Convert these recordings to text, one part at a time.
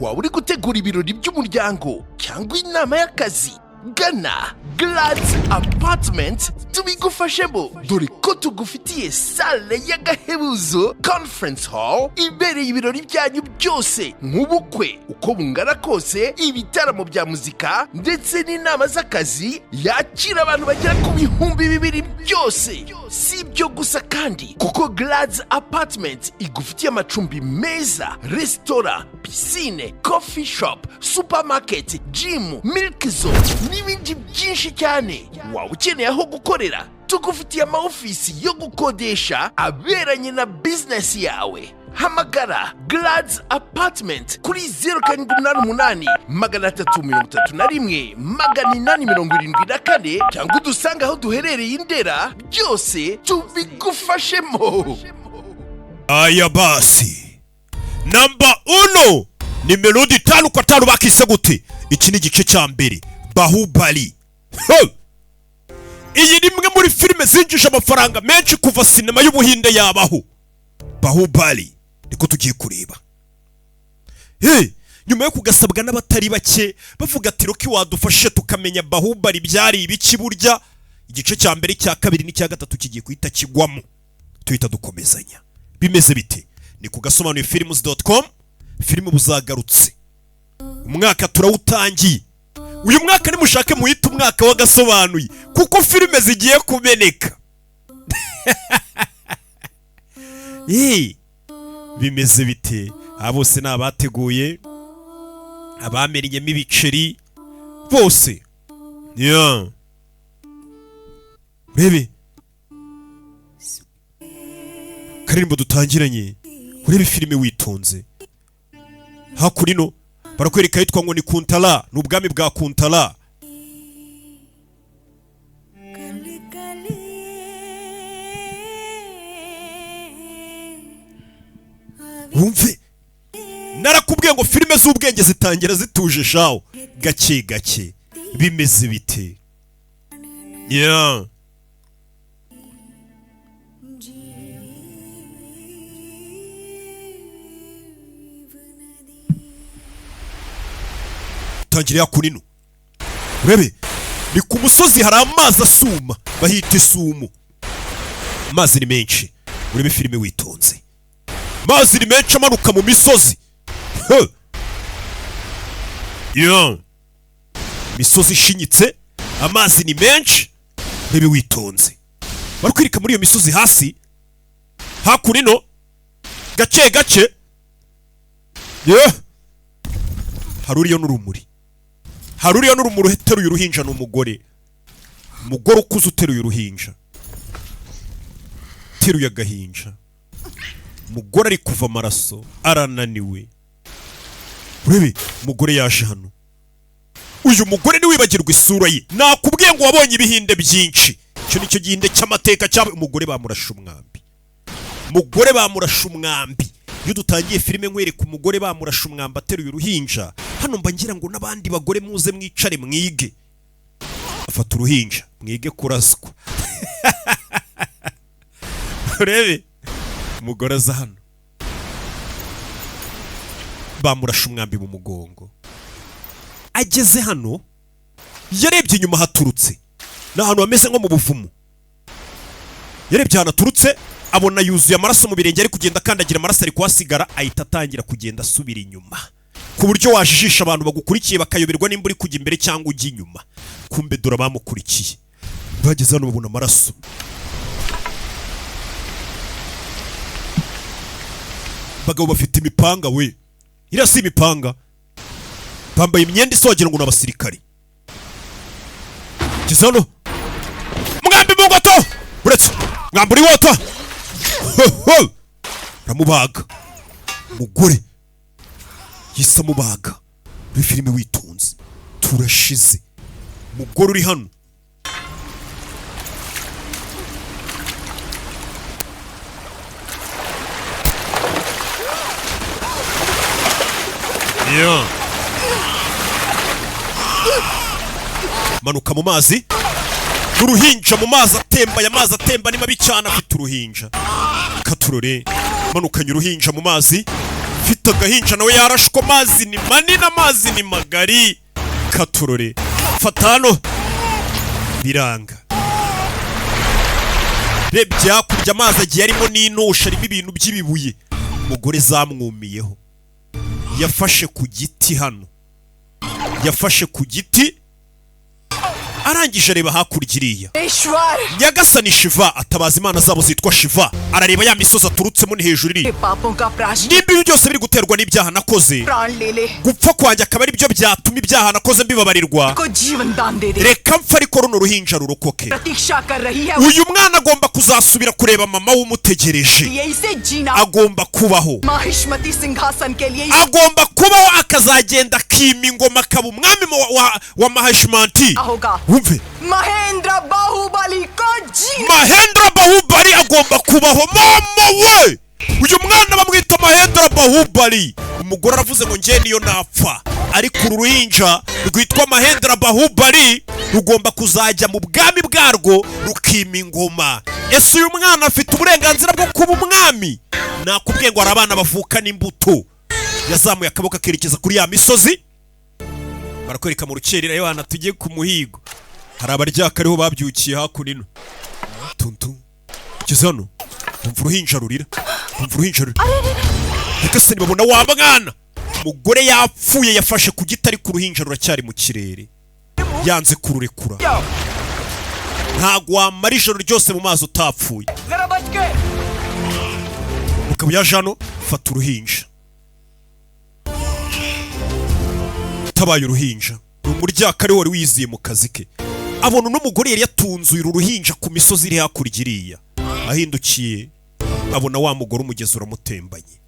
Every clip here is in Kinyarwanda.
waba uri gutegura ibirori by'umuryango cyangwa inama y'akazi, gana Glad's Apartment tubigufashemo, dore ko tugufitiye sale y'agahebuzo conference hall ibereye ibirori byanyu byose, nk'ubukwe uko bungana kose, ibitaramo bya muzika ndetse n'inama z'akazi, yakira abantu bagera ku 2,000 byose. Si ibyo gusa kandi, kuko Glad's Apartment igufitiye amacumbi meza, restaurant, piscine, coffee shop, supermarket, gym, milk zone n'ibindi byinshi cyane. Waba ukeneye aho gukorera, tugufitiye amaofisi yo gukodesha aberanye na business yawe. Hamagara Glad's Apartment kuri 0788331874 cyangwa udusanga aho duherereye Indera, byose tubigufashemo. Aya basi, namba 1 ni Melody 5 kwa 5 bakise gute. Iki ni igice cya mbere, Bahubali. Iyi ni imwe muri filime zinjije amafaranga menshi kuva sinema y'Ubuhinde yabaho. Bahubali niko tugiye kureba. Nyuma yo kugasabwa n'abatari bake bavuga ati Rocky wadufashe tukamenya Bahubali byari ibiki, burya igice cya mbere, cya kabiri n'icya gatatu kigiye kuhita kigwamo, tuhita dukomezanya. Bimeze bite? Ni kugasobanuye films.com. Filime buzagarutse, umwaka turawutangiye. Uyu mwaka nimushake muhita umwaka wagasobanuye, kuko filime zigiye kumeneka. Bimeze bite? Abose n'abateguye, abamenyemo ibiceri bose. Bebe Karimbo dutangiranye, urebe filime witonze. Hakurino barakwereka yitwa ngo ni Kuntala, n'ubwami bwa Kuntala. Wumve, narakubwiye ngo filime z'ubwenge zitangira zituje shawo, gake gake. Bimeze bite? Tangira kunino. Urebe, ni ku musozi hari amazi asuma, bahita isumo. Amazi ni menshi, urebe filime witonze. Amazi ni menshi amanuka mu misozi. Misozi ishinyitse, amazi ni menshi, urebe witonze. Barakwirika muri iyo misozi hasi, hakurino, gake gake. Haruriyo n'urumuri. Haruriyo n'urumuri uteruye uruhinja n'umugore. Umugore ukuze uteruye uruhinja. Teruye agahinja. Umugore ari kuva amaraso, arananiwe. Urebe, umugore yaje hano. Uyu mugore niwibagirwa isura ye. Nakubwiye ngo wabonye ibihinde byinshi. Icyo nicyo gihinde cy'amateka cyawe. Umugore bamurasha umwambi. Umugore bamurasha umwambi. Iyo dutangiye filime nkwereka umugore bamurasha umwambi ateruye uruhinja, hano mba ngira ngo n'abandi bagore muze mwicare mwige. Afata uruhinja, mwige kuraswa. Urebe, umugore aza hano, bamurasha umwambi mu mugongo. Ageze hano, yarebye inyuma haturutse, n'ahantu hameze nko mu buvumo. Yarebye ahantu haturutse, abona yuzuye amaraso mu birenge, ari kugenda akandagira amaraso ari kuhasigara, ahita atangira kugenda asubira inyuma, ku buryo wajijisha abantu bagukurikiye bakayoberwa nimba uri kujya imbere cyangwa ujya inyuma. Kumbe dora bamukurikiye, bageze hano babona amaraso. Bagabo bafite imipanga we, iriya si imipanga, bambaye imyenda isa wagira ngo n'abasirikari. Geze hano, mwambi mu ngoto, uretse mwamburi wota. Ramubaga. Umugore yisa mubaga. Muri filime witonze, turashize. Umugore uri hano, manuka mu mazi. Uruhinja mu mazi atemba, ya mazi atemba ni mabi cyane, afite uruhinja. Katurore, manukanye uruhinja mu mazi. ufite agahinja nawe yarashwe, amazi ni manini, amazi ni magari. Katurore fata hano, biranga. Rebye hakurya amazi agiye arimo n'intusha, arimo ibintu by'ibibuye. Umugore zamwumiyeho, yafashe ku giti hano, yafashe ku giti, arangije areba hakurya iriya. Nyagasani Shiva atabaza imana zabo zitwa Shiva, arareba ya misozi aturutsemo ni hejuru iri. Nimba ibi byose biri guterwa n'ibyaha nakoze, gupfa kwanjye akaba ari byo byatuma ibyaha nakoze mbibabarirwa, reka mpfa ariko runo ruhinja rurokoke. Uyu mwana agomba kuzasubira kureba mama w'umutegereje, agomba kubaho, agomba kubaho, akazagenda akima ingoma, akaba umwami wa Mahishmanti. Wumve, Mahendra Bahubali Mahendra Bahubali agomba kubaho. Mama we, uyu mwana bamwita Mahendra Bahubali. Umugore aravuze ngo njye niyo napfa, ariko uru ruhinja rwitwa Mahendra Bahubali rugomba kuzajya mu bwami bwarwo rukima ingoma. Ese uyu mwana afite uburenganzira bwo kuba umwami? Nakubwiye ngo hari abana bavuka n'imbuto. Yazamuye akaboko akerekeza kuri ya misozi, barakwereka mu rukerera y'abana tugiye ku muhigo. Hari abaryaka ariho babyukiye hakunino. Tuntu kigeze hano, umva uruhinja rurira, umva uruhinja rurira. Reka se nibabona wa mwana. Umugore yapfuye, yafashe ku giti, ariko uruhinja ruracyari mu kirere, yanze kururekura. Ntago wamara ijoro ryose mu mazi utapfuye. Ukaba yaje hano, fata uruhinja. Tabaye uruhinja, umuryaka ariho wari wiziye mu kazi ke. Abona n'umugore yari yatunzuye uruhinja ku misozi iri hakurya iriya. Ahindukiye abona wa mugore umugezi uramutembanye,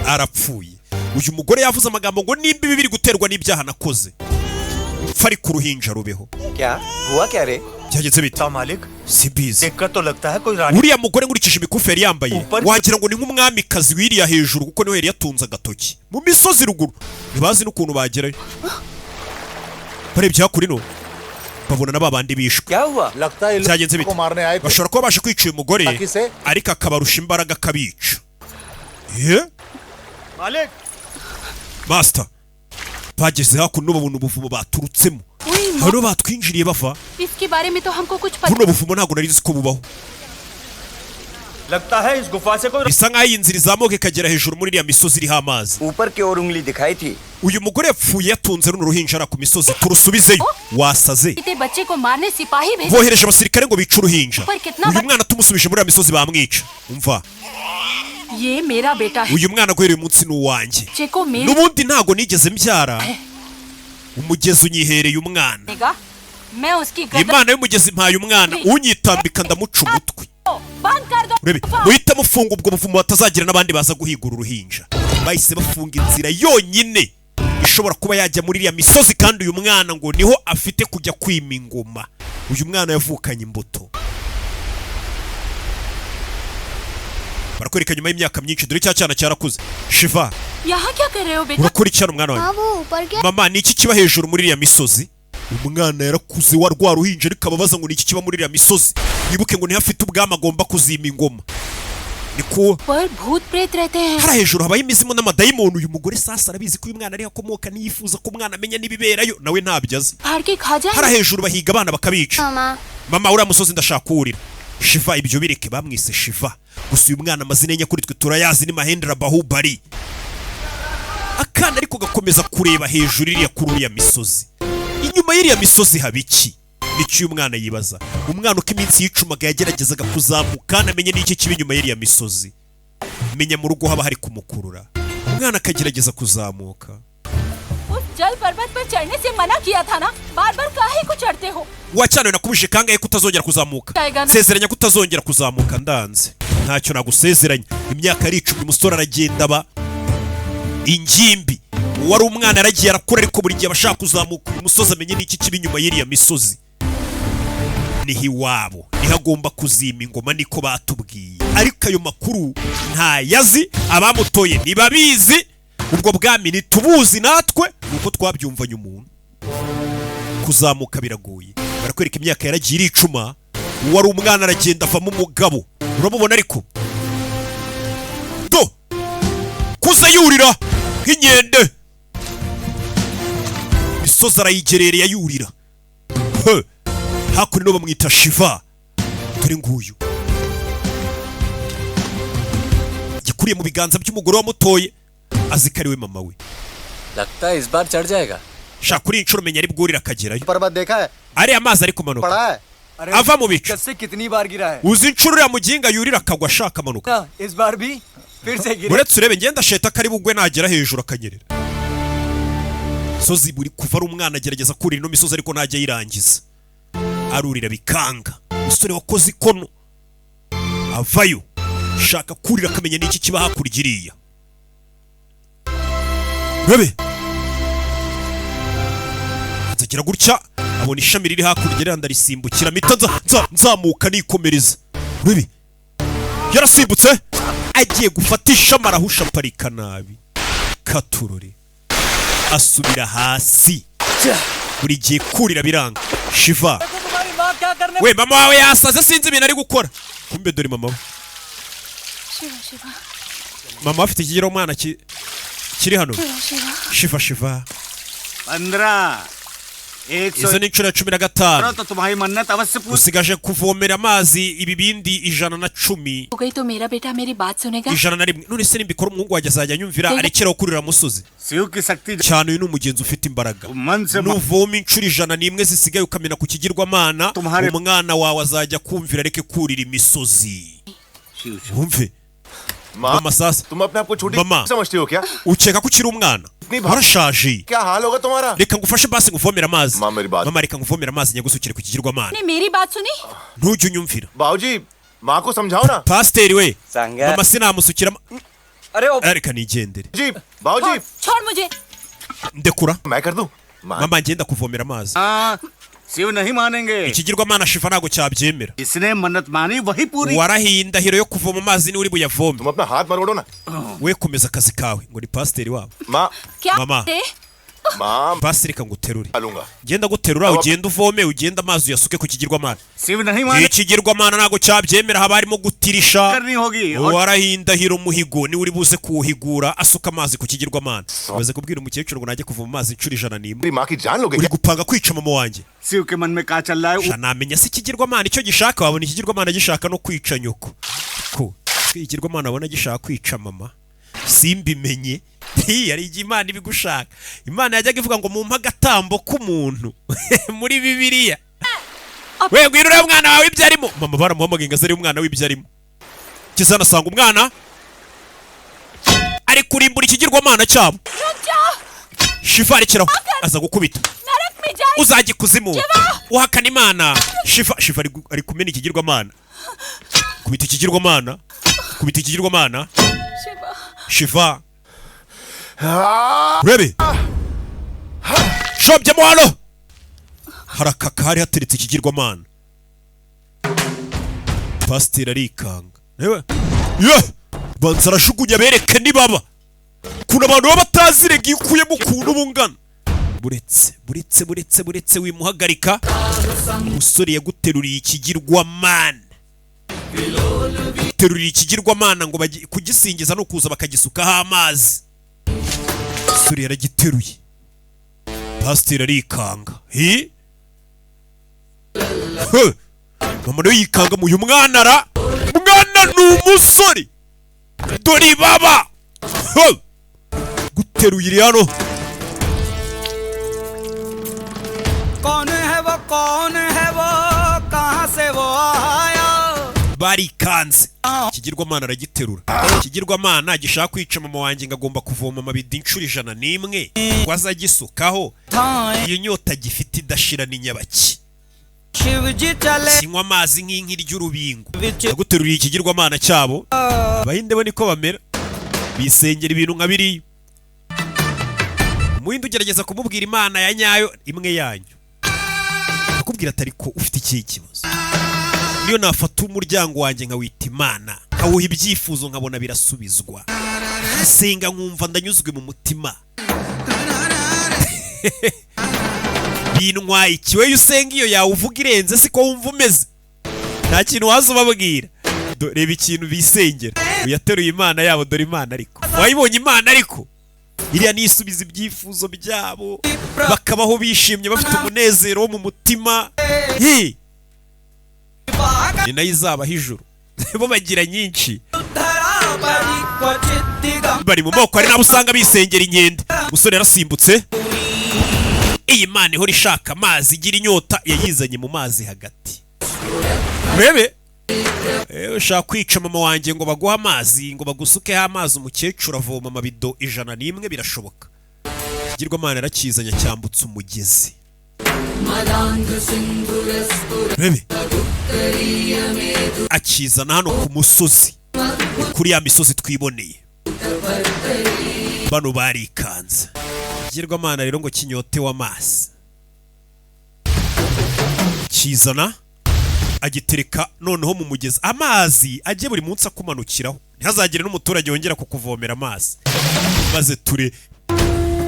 arapfuye. Uyu mugore yavuze amagambo ngo nimba ibi biri guterwa n'ibyaha nakoze, mpfa ariko uruhinja rubeho. Byageze bite? Sibizi. Uriya mugore nkurikije imikufi yari yambaye, wagira ngo ni nk'umwamikazi wiriya hejuru, kuko niwe yari yatunze agatoki mu misozi ruguru. Ntibazi n'ukuntu bagerayo. Barebye hakurino, babona na babandi bishwe. Byagenze bite? Bashobora kuba bashe kwica uyu mugore, ariko akabarusha imbaraga akabica. Master, bageze hakuno babona ubuvumo baturutsemo. Hano batwinjiriye bava. Buno buvumo ntabwo nari nzi ko bubaho. Bisa nk'aho iyi nzira izamuka ikagera hejuru muri iriya misozi iriho amazi. Uyu mugore yapfuye yatunze runo ruhinja ku misozi, turusubizeyo. Wasaze, bohereje abasirikare ngo bice uruhinja. Uyu mwana tumusubije muri iriya misozi bamwica. Umva, uyu mwana guhera uyu munsi ni uwanjye. N'ubundi ntago nigeze mbyara, umugezi unyihereye umwana. Imana y'umugezi mpaye umwana, unyitambika ndamuca umutwe. Urebe, muhita mufunga ubwo buvumo batazagira n'abandi baza guhigura uruhinja. Bahise bafunga inzira yonyine ishobora kuba yajya muri iriya misozi, kandi uyu mwana ngo niho afite kujya kwima ingoma. Uyu mwana yavukanye imbuto. Barakwereka nyuma y'imyaka myinshi, dore cya cyana cyarakuze. Shiva, urakora icyana umwana wawe? Mama, ni iki kiba hejuru muri iriya misozi? Umwana yarakuze wa rwa ruhinja, ariko ababaza ngo ni iki kiba muri iriya misozi. Yibuke ngo niho afite ubwami agomba kuzima ingoma. Niko hari hejuru habaye imizimu n'amadayimoni. Uyu mugore sasa arabizi ko uyu mwana ariho akomoka, niyifuza ko umwana amenya n'ibiberayo, nawe ntabyo azi. Hari hejuru bahiga abana bakabica. Mama, uriya musozi ndashaka kuwurira. Shiva, ibyo bireke, bamwise Shiva, gusa uyu mwana amazina ye kuri twe turayazi ni Mahendra Bahubali. Akana ariko gakomeza kureba hejuru iriya kuri uriya misozi. Inyuma y'iriya misozi haba iki? Nicyo uyu mwana yibaza. Umwana uko iminsi yicumaga yageragezaga kuzamuka, namenye n'iki kiba inyuma y'iriya misozi. Menya mu rugo haba hari kumukurura. Umwana akagerageza kuzamuka. Wacyane nakubije kangahe kutazongera kuzamuka? Sezeranya kutazongera kuzamuka. Ndanze, ntacyo nagusezeranya. Imyaka ari 10, umusore aragenda ba ingimbi. Wari umwana aragiye arakura, ariko buri gihe bashaka kuzamuka umusozi amenye n'iki kiba inyuma y'iriya misozi. Niho iwabo, niho agomba kuzima ingoma, niko batubwiye. Ariko ayo makuru ntayazi, abamutoye ntibabizi. Ubwo bwami ntitubuzi natwe, nuko twabyumvanye umuntu. Kuzamuka biragoye. Barakwereka imyaka yaragiye iricuma. Wari umwana aragenda avamo umugabo. Uramubona ariko? Do! Kuze imisozi yurira nk'inkende, imisozi arayigerereye yurira. Hakuno bamwita Shiva, dore nguyu gikuriye mu biganza by'umugore wamutoye, azikariwe mama we. लगता है इस बार चढ़ जाएगा. Shaka kuri inshuro menya ari bwurira akagerayo. पर्वत देखा है? Ari amazi ari kumanuka. पड़ा है? Ava mu bicu. कससे कितनी बार गिरा है? Uzi inshuro ya muginga yurira akagwa ashaka amanuka. ना, इस बार भी फिर से गिरा. Uretse urebe ngenda sheta kari bugwe nagera hejuru akanyerera. Sozi buri kuva ari umwana agerageza kurira ino misozi ariko ntajya yirangiza. Arurira bikanga. Umusore wakoze ikono avayo shaka kurira akamenya n'iki kiba hakurya iriya. Rebe nzagira gutya abona ishami riri hakurya randa risimbukira mita nzamuka nikomereza. Rebe yarasimbutse agiye gufata ishami arahusha parika nabi katurore asubira hasi. Buri gihe kurira biranga. Shiva we mama wawe yasaze sinzi ibintu ari gukora. Kumbe dore mama we. Mama afite ikigero umwana kiri hano. Shiva 15 izo ni inshuro ya 15. तो तुम्हारी मन्नत अवश्य पूरी. Usigaje kuvomera amazi ibibindi 110. हो गई तो मेरा बेटा मेरी बात सुनेगा. 101. None se nimbikora umuhungu wanjye azajya anyumvira arekeraho kurira musozi Shiv की शक्ति cyane. Uyu ni umugenzi ufite imbaraga. Nuvoma inshuro 101 zisigaye ukamena ku kigirwamana, umwana wawe azajya kumvira areke kurira imisozi. Wumve mama sasa. तुम अपने आप को छोटी Mama. समझते हो क्या? Ukeka ko ukiri umwana warashaje. क्या हाल होगा तुम्हारा? Reka ngufashe basi nguvomera amazi. Mama, मेरी बात. Mama reka nguvomera amazi nyagusukire ku kigirwamana. ने मेरी बात सुनी? Ntujye unyumvira. बाबूजी माँ को समझाओ ना. Pasiteri we संगा. mama sinamusukira अरे ओ reka nigendere. जी बाबूजी छोड़ मुझे. Ndekura मैं कर दूं. mama ngenda kuvomera amazi. हाँ, शिव नहीं मानेंगे. Ikigirwamana Shiva ntago cyabyemera. जिसने मन्नत मानी वही पूरी. Warahiye indahiro yo kuvoma amazi ni uri buyavome. तुम अपना हाथ मरोड़ो ना. We komeza akazi kawe ngo ni pasiteri wabo. माँ क्या मामा। बेटे? माँ Pasiteri ka nguterure. डालूंगा. Genda guterura ugenda uvome ugenda amazi uyasuke ku kigirwamana. Shiv नहीं माने. Ikigirwamana ntago cyabyemera haba harimo gutirisha. करनी होगी. और Warahiye indahiro muhigo ni uri buze kuwuhigura asuka amazi ku kigirwamana. Umaze kubwira umukecuru ngo najye kuvoma amazi inshuro 101. मेरी माँ की जान लोगे Uri क्या? gupanga kwica mama wanjye. Shiv के मन में क्या चल रहा है? Namenya se ikigirwamana icyo gishaka. Wabona ikigirwamana gishaka no kwica nyoko. Ko ikigirwamana abona gishaka kwica mama simbimenye. Yari igihe Imana ibigushaka. Imana yajyaga ivuga ngo mumpa agatambo k'umuntu muri Bibiliya. We ngwino uriya mwana wawe ibyo arimo. Mama baramuhamagaye ngo azare umwana w'ibyo arimo. Kizana asanga umwana ari kurimbura ikigirwamana cyabo. Shiva arikiraho aza gukubita. नरक में जाए. Uzajya kuzimu uhakana Imana. Shiva ari kumena ikigirwamana. Kubita ikigirwamana. Kubita ikigirwamana. Shiva. Shiva Rebe shobye mwalo harakaka hari hateretse ikigirwamana. Pasiteri arikanga. Ewe banza arashugunya bereke nibaba. Kuna abantu baba batazirega ikuyemo ukuntu bungana. Buretse wimuhagarika. Umusore yaguteruriye ikigirwamana. Teruriye ikigirwamana ngo kugisingiza no kuza bakagisukaho amazi. Umusore yaragiteruye. Pasiteri arikanga. Mama nawe yikanga mu uyu mwana ra. Mwana ni umusore. Dore baba. Guteruye iri hano. कौन है वो कहाँ से वो आया. Barikanze. Ikigirwamana aragiterura. Ikigirwamana gishaka kwica mama wanjye ngagomba kuvoma amabidi inshuro 101 ngo azagisukaho. Iyo nyota gifite idashira ni nyabaki. Shiv जी चले. Sinywa amazi nk'inkiri ry'urubingo. Yaguteruriye ikigirwamana cyabo. Abahinde bo niko bamera. Bisengera ibintu nka biri. Umuhinde ugerageza kumubwira Imana ya nyayo imwe yanyu. Akubwira atari ko ufite iki kibazo. Niyo nafata umuryango wanjye nkawita Imana, nkawuha ibyifuzo nkabona birasubizwa. Senga nkumva ndanyuzwe mu mutima. Bintwaye iki? Wewe usenga iyo yawe uvuga irenze siko wumva umeze. Nta kintu waza ubabwira. reba ikintu bisengera uyateruye imana yabo dore imana ariko wayibonye imana ariko iriya nisubiza ibyifuzo byabo bakabaho bishimye bafite umunezero wo mu mutima ni nayo izabaho ijuru bo bagira nyinshi bari mu moko ari nabo usanga bisengera inkende umusore yarasimbutse iyi mana ihora ishaka amazi igira inyota yayizanye mu mazi hagati urebe ushaka kwica mama wanjye ngo baguhe amazi ngo bagusukeho amazi umukecuru avoma amabido 101 birashoboka ikigirwamana yarakizanye cyambutse umugezi urebe akizana hano ku musozi kuri ya misozi twiboneye bano barikanze ikigirwamana rero ngo kinyotewe amazi kizana agitereka noneho mu mugezi amazi agiye buri munsi akumanukiraho ntihazagire n'umuturage wongera kukuvomera amazi maze ture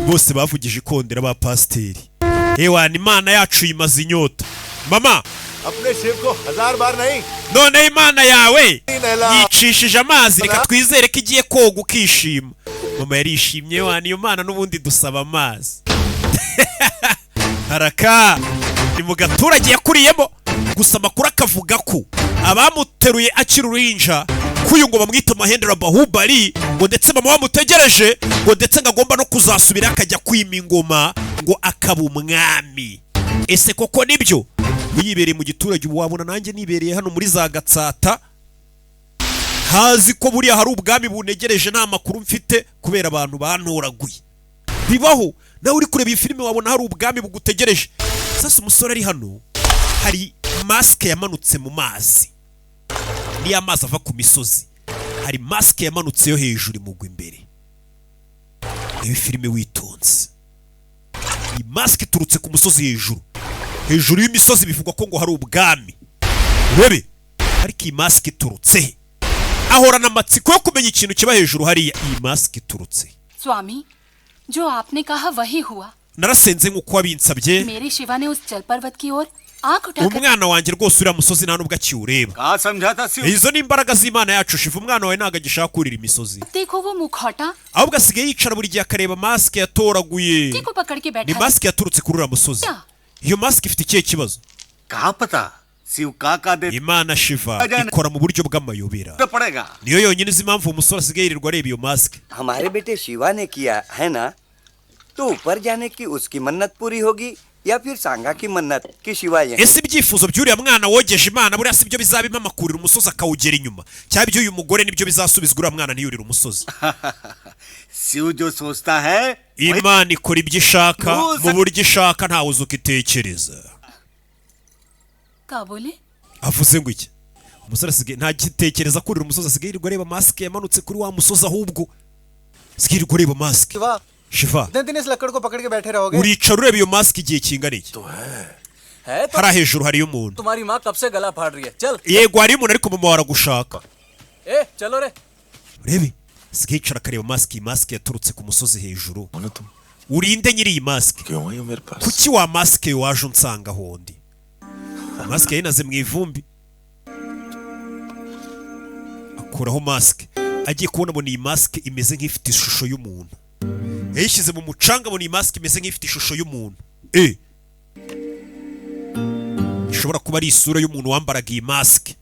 bose bavugije ikondera ba pasiteri ewana imana yacu yimaze inyota mama अपने शिव को 1000 बार नहीं none imana yawe yicishije amazi reka twizere ko igiye koga ukishima mama yarishimye wana iyo mana n'ubundi dusaba amazi haraka ni mu gaturage yakuriyemo gusa amakuru akavuga ko abamuteruye akiri uruhinja kuyu ngo bamwita Mahendra Bahubali ngo ndetse mama wamutegereje ngo ndetse ngagomba no kuzasubira akajya kwima ingoma ngo akaba umwami ese koko nibyo yibereye mu giturage wabona nanjye nibereye hano muri za Gatsata hazi ko buriya hari ubwami bunegereje nta makuru mfite kubera abantu bantoraguye bibaho nawe uri kureba iyi filime wabona hari ubwami bugutegereje sasa umusore ari hano hari maske yamanutse mu mazi ni amazi ava ku misozi hari maske yamanutse yo hejuru imugwa imbere iyi filime witonze iyi maske turutse ku musozi hejuru y'imisozi bivugwa ko ngo hari ubwami urebe ariko iyi maske turutse ahorana amatsiko yo kumenya ikintu kiba hejuru hariya iyi maske turutse स्वामी जो आपने कहा वही हुआ narasenze nk'uko wabinsabye मेरे शिवा ने उस जल पर्वत की ओर आंख उठाकर umwana wanjye rwose uriya musozi nta nubwo akiwureba कहा समझाता Shiv izo ni imbaraga z'Imana yacu shiva umwana wawe ntago agishaka kurira imisozi देखो वो मुखौटा ahubwo asigaye yicara buri gihe akareba maske yatoraguye को पकड़ के ni बैठा है। maske yaturutse kuri uriya musozi iyo maske ifite ikihe kibazo कहा पता शिव काका दे Imana shiva ikora mu buryo bw'amayobera तो पड़ेगा niyo yonyine izi impamvu umusore asigaye yirirwa areba iyo maske हमारे बेटे शिवा ने किया है ना तो ऊपर जाने की उसकी मन्नत पूरी होगी या फिर सांगा की मन्नत कि शिवा यहीं ese ibyifuzo by'uriya mwana wogeje Imana buriya si byo bizaba impamakurira umusozi akawugera inyuma cyangwa iby'uyu mugore nibyo bizasubizwa uriya mwana ntiyurire umusozi Shiv जो सोचता है Imana ikora ibyo ishaka mu buryo ishaka ntawe uzi uko itekereza क्या बोले avuze ngo iki umusore asigaye ntagitekereza kurira umusozi asigaye yirirwa areba maske yamanutse kuri wa musozi ahubwo asigaye yirirwa areba maske shiva दिन इस लकड़ को पकड़ के बैठे रहोगे uricara ureba iyo maske igihe kingana iki है तो hariya hejuru hariyo umuntu तुम्हारी माँ कब से गला फाड़ रही है चल yego hariyo umuntu ariko mama waragushaka ए चलो रे urebe asigaye yicara akareba maske iyi maske yaturutse ku musozi hejuru हो ना तुम urinde nyiri iyi maske क्यों आई हो मेरे पास kuki wa maske waje unsanga hondi maske yinaze mu ivumbi akuraho maske agiye kubona abona iyi maske imeze nk'ifite ishusho y'umuntu yayishyize mu mucanga abona iyi maske imeze nk'ifite ishusho y'umuntu ishobora kuba ari isura y'umuntu wambaraga iyi maske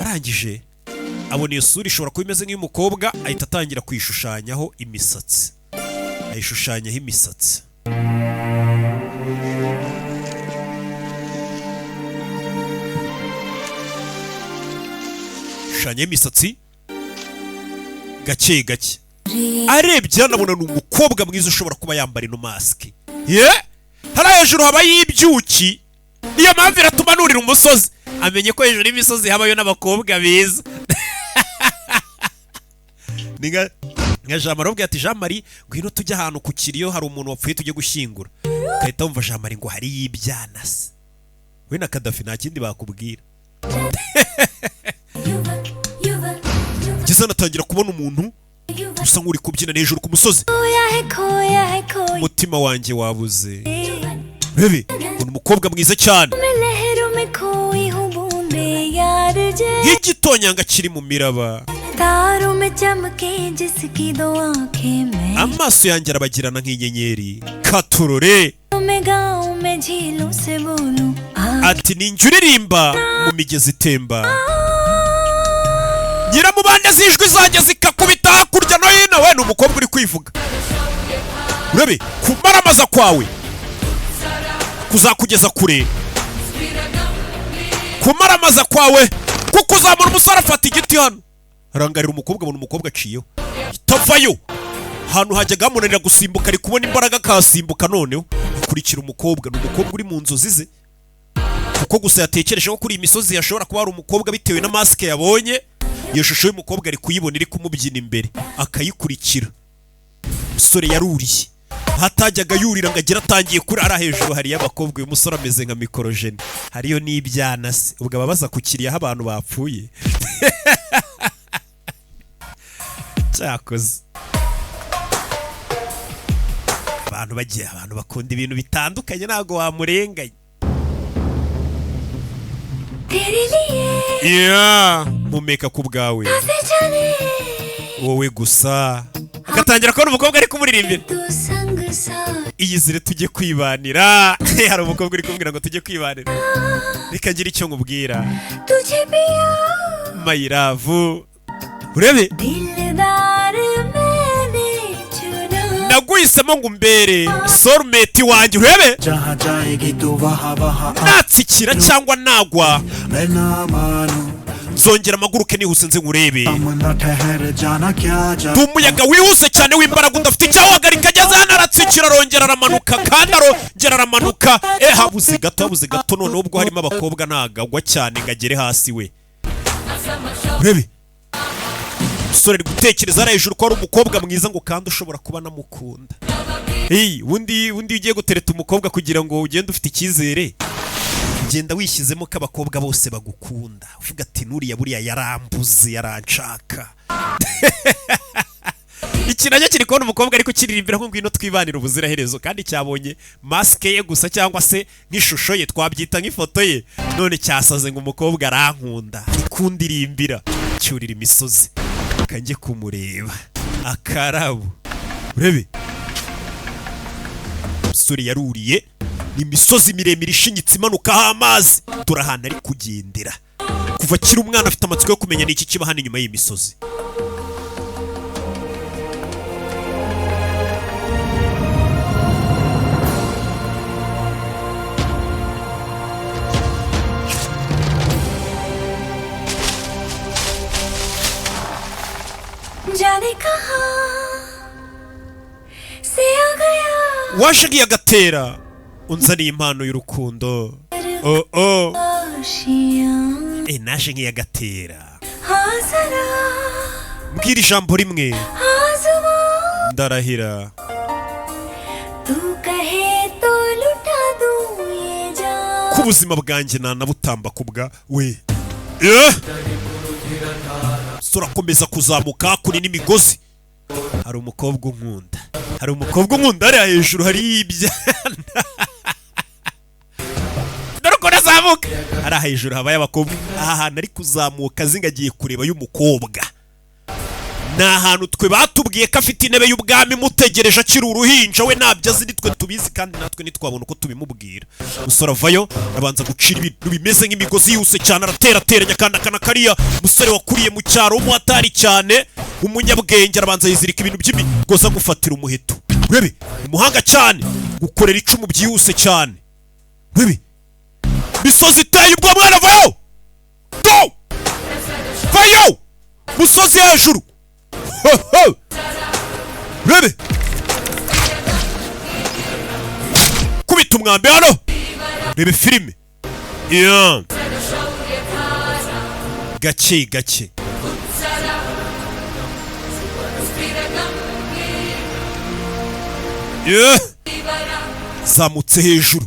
arangije abona iyo sura ishobora kuba imeze nk'iy'umukobwa ahita atangira kuyishushanyaho imisatsi ayishushanyaho imisatsi shushanya imisatsi gake gake arebye anabona ni umukobwa mwiza ushobora kuba yambara ino maske hari hejuru habayo ibyuki niyo mpamvu iratuma nurira umusozi amenye ko hejuru y'imisozi habayo n'abakobwa beza ni nka Jean Marie ati Jean Marie ngwino tujya ahantu ku kiriyo hari umuntu wapfuye tujye gushyingura kahita wumva Jean Marie ngo hari y'ibyana se we na Kadafi nta kindi bakubwira Gisa natangira kubona umuntu usa nk'uri kubyina hejuru ku musozi umutima wanjye wabuze bebe ni umukobwa mwiza cyane nk'igitonyanga kiri mu miraba तारों में चमके जिसकी दो आंखें मैं amaso yanjye arabagirana nk'inyenyeri katurore मैं गाऊं मैं झीलों से बोलूं ati ninjye uririmba mu migezi itemba nyiramubande z'ijwi zanjye zikakubita hakurya no hino we ni umukobwa uri kwivuga urebe kumaramaza kwawe kuzakugeza kure kumaramaza kwawe kuko uzamura umusore afata igiti hano arangarira umukobwa abona umukobwa aciyeho itavayo ahantu hajyaga hamunanira gusimbuka ari kubona imbaraga akahasimbuka noneho akurikira umukobwa ni umukobwa uri mu nzozi ze kuko gusa yatekereje ko kuri iyi misozi yashobora kuba hari umukobwa bitewe na masike yabonye iyo shusho y'umukobwa ari kuyibona iri kumubyina imbere akayikurikira umusore yaruriye hatajyaga yurira ngo agire atangiye kurara hejuru hariyo abakobwa uyu musore ameze nka mikorojeni hariyo n'ibyana se ubwo ababaza ku kiriya aho abantu bapfuye cyakoze abantu bakunda ibintu bitandukanye ntabwo wamurenganya mumeka ku bwawe wowe gusa agatangira kubona umukobwa ari kumuririmbira iyizire tujye kwibanira hari umukobwa uri kumbwira ngo tujye kwibanira bikagira icyo nkubwira mayiravu urebe naguhisemo ngo umbere soulmate wanjye urebe natsikira cyangwa nagwa nzongera amaguruke nihuse nze nkurebe umuyaga wihuse cyane w'imbaraga udafite icyawahagarika ageze hano aratsikira arongera aramanuka kandi arongera aramanuka habuze gato noneho ubwo harimo abakobwa ntagagwa cyane ngo agere hasi we urebe umusore ari gutekereza ari hejuru ko ari umukobwa mwiza ngo kandi ushobora kuba anamukunda undi ugiye gutereta umukobwa kugira ngo ugende ufite icyizere genda wishyizemo ko abakobwa bose bagukunda uvuga ati nuriya buriya yarambuze yaranshaka iki nacyo kiri kubona umukobwa ariko kiririmbira ngo ngwino twibanira ubuziraherezo kandi cyabonye masike ye gusa cyangwa se nk'ishusho ye twabyita nk'ifoto ye none cyasaze ngo umukobwa arankunda ikundirimbira cyurira imisozi kanjye kumureba akarabo urebe umusore yaruriye imisozi miremire ishinyitse imanukaho amazi dore ahantu ari kugendera kuva akiri umwana afite amatsiko yo kumenya n'iki kiba hano inyuma y'imisozi waje agiye agatera unzaniye impano y'urukundo naje nk'iya gatera mbwira ijambo rimwe ndarahira ko ubuzima bwanjye nanabutamba kubwa we turakomeza kuzamuka hakuno n'imigozi hari umukobwa unkunda hariya hejuru hari ibyana dore uko nazamuka hariya hejuru habaye abakobwa aha hantu ari kuzamuka agiye kureba y'umukobwa ni ahantu twe batubwiye ko afite intebe y'ubwami mutegereje akiri uruhinja we ntabyo azi nitwe tubizi kandi natwe ntitwabona uko tubimubwira umusore avayo abanza gucira ibintu bimeze nk'imigozi yihuse cyane araterateranya kandi akana kariya umusore wakuriye mu cyaro w'umuhatari cyane umunyabwenge arabanza yizirika ibintu by'imigozi agufatira umuheto urebe umuhanga cyane gukorera icumu byihuse cyane urebe misozi iteye ubwo mwana vayo musozi hejuru rebe kubita umwambi hano rebe filime gake zamutse hejuru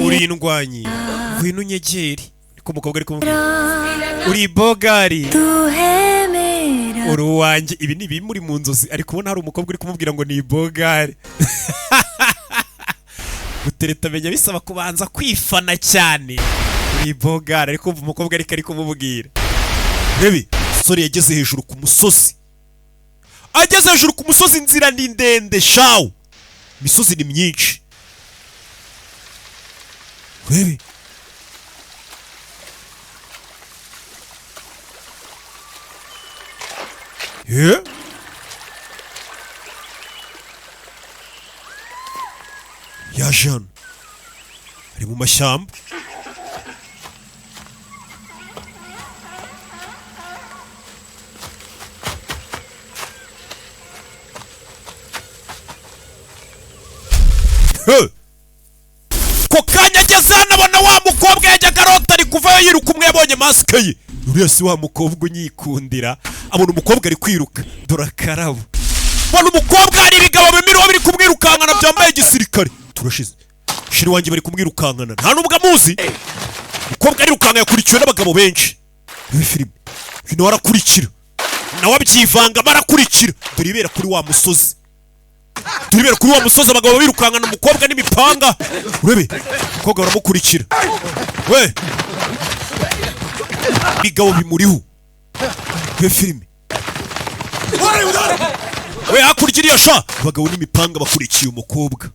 uri indwanyi ngwino unyegere niko umukobwa ari kumubwira uri bogari uri uwanjye ibi ni ibimuri mu nzozi ari kubona hari umukobwa uri kumubwira ngo ni bogari gutereta amenya bisaba kubanza kwifana cyane ibogara ariko umukobwa ariko kumubwira rebe sore yageze hejuru ku musozi ageze hejuru ku musozi inzira ni ndende shawo imisozi ni myinshi rebe yaje hano ari mu mashyamba ko kanya ageze hano abona wa mukobwa yajyaga arota ari kuvayo yiruka umwe yabonye masike ye uriya si wa mukobwa unyikundira abona umukobwa ari kwiruka dore akarabo bona umukobwa hari ibigabo bimiriho biri kumwirukankana byambaye igisirikare turashize shiri wanjye bari kumwirukankana nta nubwo amuzi umukobwa arirukanka yakurikiwe n'abagabo benshi ibi filime uyu nawe arakurikira nawe abyivanga barakurikira dore ibera kuri wa musozi turibera kuri wa musozi abagabo birukankana umukobwa n'imipanga urebe umukobwa baramukurikira we bigabo bimuriho we filime we hakurikira iyo sha abagabo n'imipanga bakurikiye umukobwa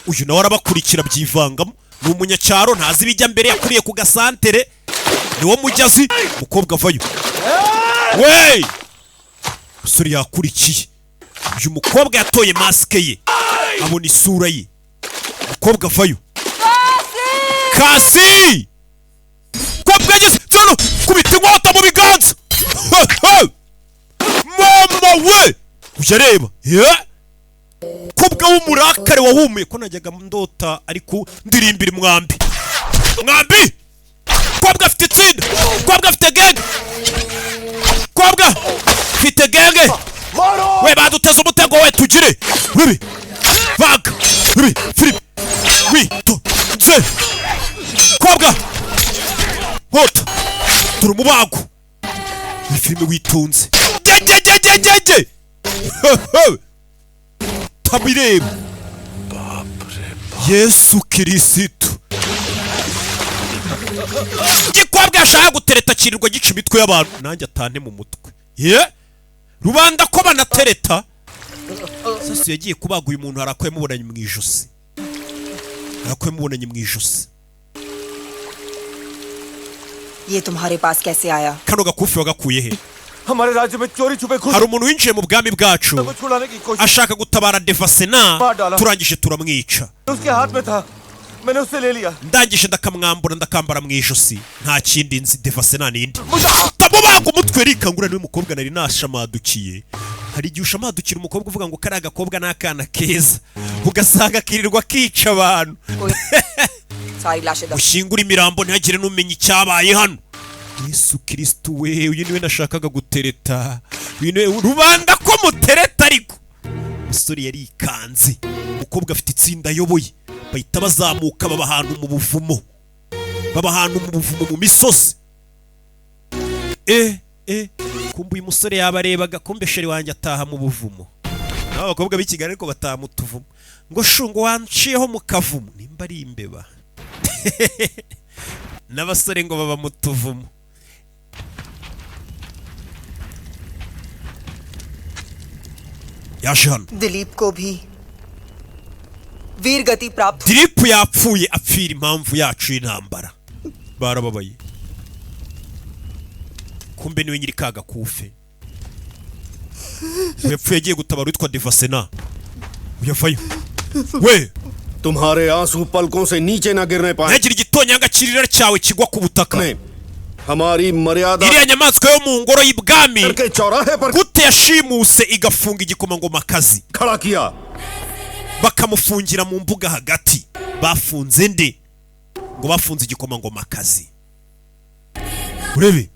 uyu nawe arabakurikira byivangamo ni umunyacyaro ntazi ibijya mbere yakuriye ku gasantere niwo mujyazi umukobwa avayo we umusore yakurikiye uyu mukobwa yatoye masike ye abona isura ye umukobwa avayo kasi umukobwa yageze cyane kubita inkota mu biganza mama we ujya areba umukobwa w'umurakare wahumuye ko najyaga ndota ariko ndirimbira mwambi umukobwa afite itsinda umukobwa afite genge umukobwa afite genge we baduteze umutego we tugire bibi baga bibi filime wito nze umukobwa hota turi umubago iyi filime witonze jejejejejeje tabireba Yesu Kirisitu igikobwa yashaka gutereta kirirwa gica imitwe y'abantu nanjye atante mu mutwe rubanda ko banatereta sasa yagiye kubaga uyu muntu harakoye mubonanye mu ijosi ये तुम्हारे पास कैसे आया kano gakufi wagakuye he हमारे राज्य में चोरी छुपे घुस hari umuntu winjiye mu bwami bwacu छुड़ाने की कोशिश ashaka gutabara Devasena turangije turamwica उसके हाथ में था मैंने उससे ले लिया ndangije ndakamwambura ndakambara mu ijosi nta kindi nzi Devasena ninde tamubaga umutwe rikangura niwe mukobwa nari nashamadukiye hari igihe ushamadukira umukobwa uvuga ngo kari agakobwa n'akana keza ugasanga kirirwa kica abantu ushingura imirambo ntihagire n'umenya icyabaye hano Yesu Kristo we uyu niwe nashakaga gutereta rubanda ko mutereta ariko umusore yari ikanze umukobwa afite itsinda ayoboye bahita bazamuka baba ahantu mu buvumo mu misozi kumbe uyu musore yabarebaga kumbe sheri wanjye ataha mu buvumo naho abakobwa b'i Kigali ariko bataha mu tuvumo ngo shungo wanciyeho mu kavumo nimba ari imbeba n'abasore ngo baba mu tuvumo yaje hano Dilip को भी वीर गति प्राप्त Dilip yapfuye apfira impamvu yacu y'intambara barababaye kumbe niwe nyiri kaga kufe yapfuye agiye gutabara witwa Devasena uyavayo we तुम्हारे आंसू पलकों से नीचे ना गिरने पाए ntagira igitonyanga kirira cyawe kigwa ku butaka हमारी मर्यादा iriya nyamaswa yo mu ngoro y'ibwami के चौराहे पर gute yashimuse igafunga igikomangomakazi खड़ा किया bakamufungira mu mbuga hagati bafunze nde ngo bafunze igikomangomakazi urebe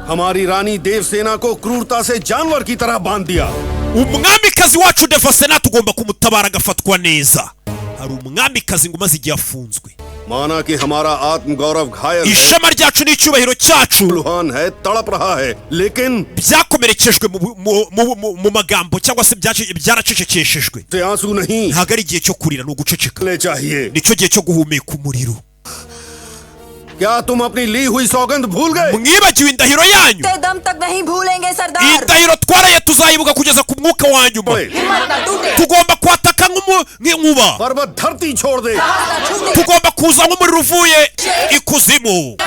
हमारी रानी देवसेना को क्रूरता से जानवर की तरह बांध दिया umwamikazi wacu Devasena tugomba kumutabara agafatwa neza hari umwamikazi ngo maze igihe afunzwe माना कि हमारा आत्मगौरव घायल है ishema ryacu n'icyubahiro cyacu लुहान है तड़प रहा है लेकिन byakomerekejwe mu magambo cyangwa se byaracecekeshejwe से आंसू नहीं ntabwo ari igihe cyo kurira ni uguceceka ले चाहिए nicyo gihe cyo guhumeka umuriro क्या तुम अपनी ली हुई सौगंध भूल गए? mwibagiwe indahiro yanyu दम तक नहीं भूलेंगे सरदार। indahiro twaraye tuzayibuka kugeza ku mwuka wa nyuma tugomba kwataka nk'inkuba पर्वत धरती छोड़ दे। tugomba kuza nk'umuriro uvuye ikuzimu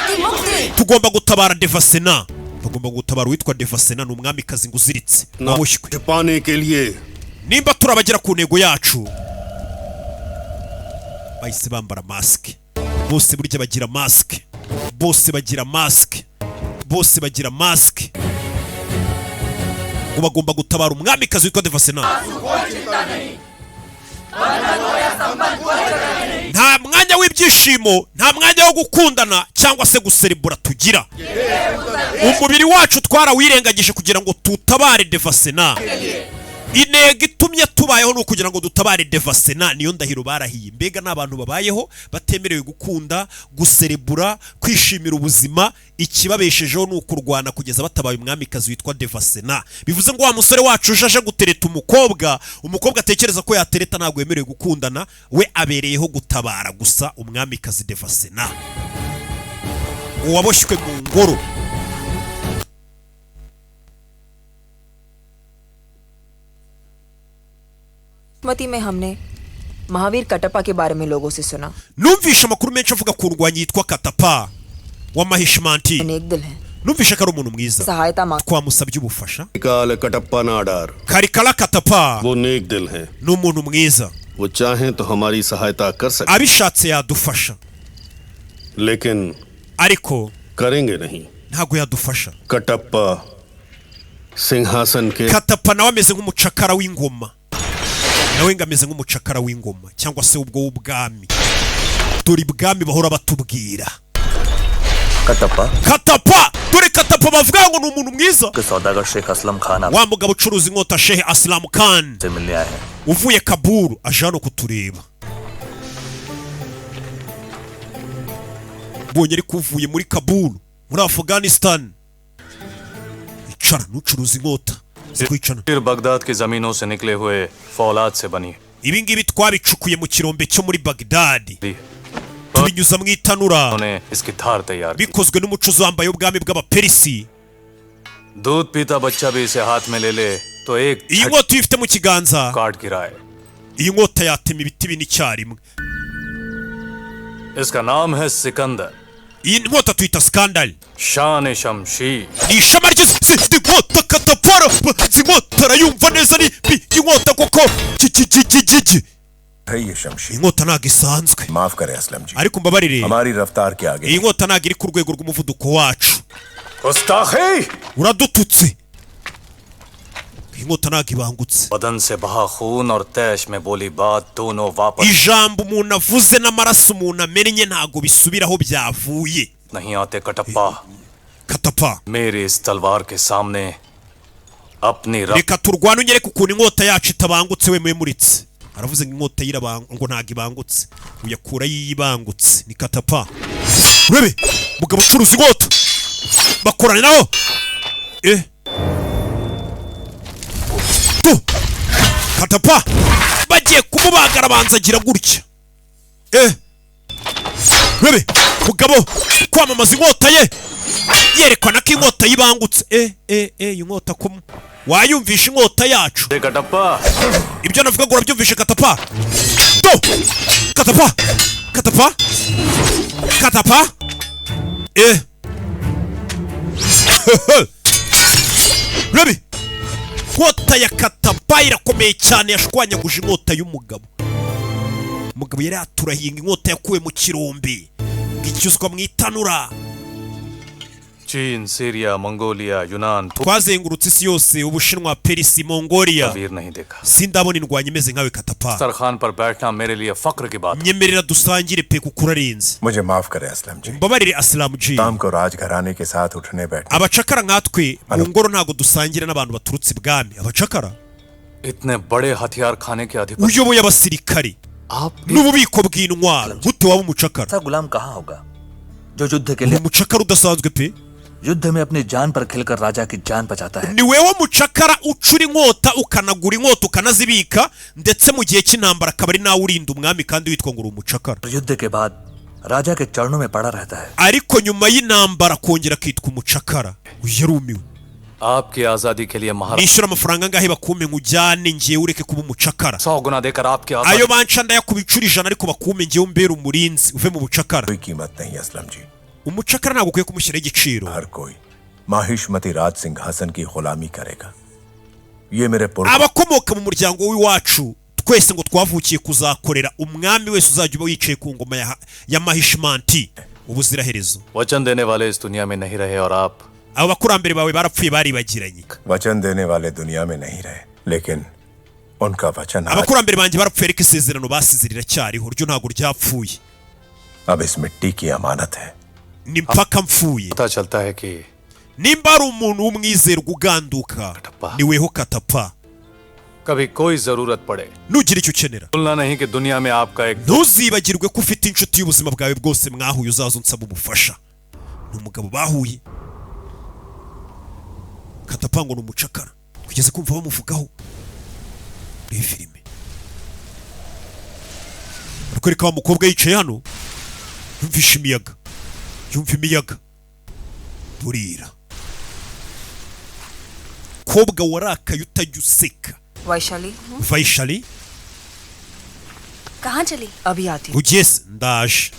tugomba gutabara Devasena tugomba gutabara uwitwa Devasena ni umwamikazi nguziritse waboshywe पाने के लिए nimba turabagera ku ntego yacu bahise bambara mask bose burya bagira mask bose bagira mask bose bagira mask ngo bagomba gutabara umwamikazi witwa Devasena nta mwanya w'ibyishimo nta mwanya wo gukundana cyangwa se guserebura tugira umubiri wacu twarawirengagije kugira ngo tutabare Devasena intego itumye tubayeho ni ukugira ngo dutabare Devasena niyo ndahiro barahiye mbega n'abantu babayeho batemerewe gukunda guserebura kwishimira ubuzima ikibabeshejeho ni ukurwana kugeza batabaye umwamikazi witwa Devasena bivuze ngo wa musore wacu ujaje gutereta umukobwa atekereza ko yatereta ntabwo yemerewe gukundana we abereyeho gutabara gusa umwamikazi Devasena uwaboshywe mu ngoro मती में हमने महावीर कटप्पा के बारे में लोगों से सुना। numvisha amakuru menshi avuga ku ndwanyi yitwa Katapa wa Mahishmanti नेक दिल है, numvisha ko ari umuntu mwiza सहायता मांग twamusabye ubufasha काल कटप्पा नाडार Karikala Katapa वो नेक दिल हैं। ni umuntu mwiza वो चाहें तो हमारी सहायता कर सकते abishatse yadufasha लेकिन ariko करेंगे नहीं। ntago yadufasha कटप्पा सिंहासन के Katapa nawe ameze nk'umucakara w'ingoma nawe ngameze nk'umucakara w'ingoma cyangwa se ubwo w'ubwami dore ibwami bahora batubwira Katapa dore Katapa bavuga ngo ni umuntu mwiza सौदागर शेख असलम Khan wa mugabo ucuruza inkota Sheikh Aslam Khan आपसे मिलने आए हैं। uvuye Kabul aje hano kutureba mbonye ariko uvuye muri Kabul muri Afghanistan icara nucuruza inkota zikwicana फिर बगदाद की जमीनों से निकले हुए फौलाद से बनी ibi ngibi twabicukuye mu kirombe cyo muri Baghdad थी। tubinyuza mu itanura उन्होंने इसकी थार तैयार की। bikozwe n'umucuzi wambaye ubwami bw'abaperisi दूध पीता बच्चा भी इसे हाथ में ले ले तो एक iyi nkota uyifite mu kiganza काट गिराए। iyi nkota yatema ibiti bine icyarimwe इसका नाम है Sikandar iyi nkota tuyita Skandal शान शमशीर। ni ishema ry'isi inkota Katapara izi nkota arayumva neza ni inkota koko kikikikikiki inkota ntabwo isanzwe माफ करें असलम ji, ariko mbabarire हमारी रफ्तार के आगे iyi nkota ntabwo iri ku rwego rw'umuvuduko wacu गुस्ताखी uradututse iyi nkota ntabwo ibangutse बदन से बहा खून और तैश में बोली बात दोनों वापस ijambo umuntu avuze n'amaraso umuntu amennye ntabwo bisubiraho byavuye नहीं आते। कटप्पा Katapa मेरे इस तलवार के सामने अपनी reka turwane unyereke ukuntu inkota yacu itabangutse we mwemuritse aravuze ngo inkota ngo ntabwo ibangutse uyakura yibangutse ni Katapa urebe mugabo ucuruza inkota bakorane naho Katapa bagiye kumubagara abanza agira gutya urebe mugabo kwamamaza inkota ye yerekana ko inkota yibangutse iyi nkota ko wayumvisha inkota yacu Kattappa ibyo navuga ngo urabyumvishe Katapa do Katapa Katapa Katapa Rabi inkota ya Katapa irakomeye cyane yashwanyaguje inkota y'umugabo umugabo yari aturahinga inkota yakuwe mu kirombe ngikizwa mu itanura चीन Syria Mongolia यूनान twazengurutse isi yose ubushinwa Perisi Mongolia वीर नहीं देखा। sindabona indwanyi imeze nkawe Katapa दस्तरखान पर बैठना मेरे लिए फक्र की बात है। nyemerera dusangire pe kuko urarenze मुझे माफ करें असलम जी, mbabarire Aslam G शाम को राजघराने के साथ उठने बैठे abacakara nkatwe mu ngoro ntago dusangira n'abantu baturutse ibwami abacakara इतने बड़े हथियार खाने के अधिपति uyoboye abasirikari n'ububiko bw'intwaro gute waba umucakara गुलाम कहाँ होगा जो युद्ध के लिए umucakara udasanzwe pe युद्ध में अपनी जान पर खिलकर राजा की जान बचाता है। ni wewe mucakara ucura inkota ukanagura inkota ukanazibika ndetse mu gihe cy'intambara akaba ari nawe urinda umwami kandi witwa ngo uri umucakara युद्ध के बाद राजा के चरणों में पड़ा रहता है। ariko nyuma y'intambara kongera kitwa umucakara. Yarumiwe. आपकी आजादी के लिए महाराज Nishura amafaranga ngahe bakume ngujyane ngiye ureke kuba umucakara. 100 गुना देकर आपकी Ayo आजादी banca ndayakubicura ijana ariko bakume ngiye umbera umurinzi uve mu bucakara. कोई कीमत नहीं असलम ji. Umucakara ntabwo ukwiye kumushyiraho igiciro. हर कोई माहिष्मती राज सिंहासन की गुलामी करेगा। ये मेरे abakomoka mu muryango w'iwacu twese ngo twavukiye kuzakorera umwami wese uzajya uba yicaye ku ngoma ya Mahishmanti ubuziraherezo. वचन देने वाले इस दुनिया में नहीं रहे और आप abo bakurambere bawe barapfuye baribagiranye. वचन देने वाले दुनिया में नहीं रहे, लेकिन उनका वचन abakurambere banjye barapfuye ariko isezerano basize riracyariho ryo ntabwo ryapfuye. अब इस मिट्टी की अमानत है। ni mpaka mpfuye. पता चलता है कि nimba ari umuntu w'umwizerwa uganduka niweho katapa. कभी कोई जरूरत पड़े nugira icyo ukenera भूलना नहीं कि दुनिया में आपका एक ntuzibagirwe ko ufite inshuti y'ubuzima bwawe bwose mwahuye uzaza unsaba ubufasha. ni umugabo bahuye katapa ngo ni umucakara kugeza kumva bamuvugaho muri filime. barakwereka wa mukobwa yicaye hano yumvisha imiyaga yumva imiyaga burira kobwa warakaye utajya useka. Vaishali Vaishali कहाँ चली? अभी आती हूँ। ugiye se ndaje.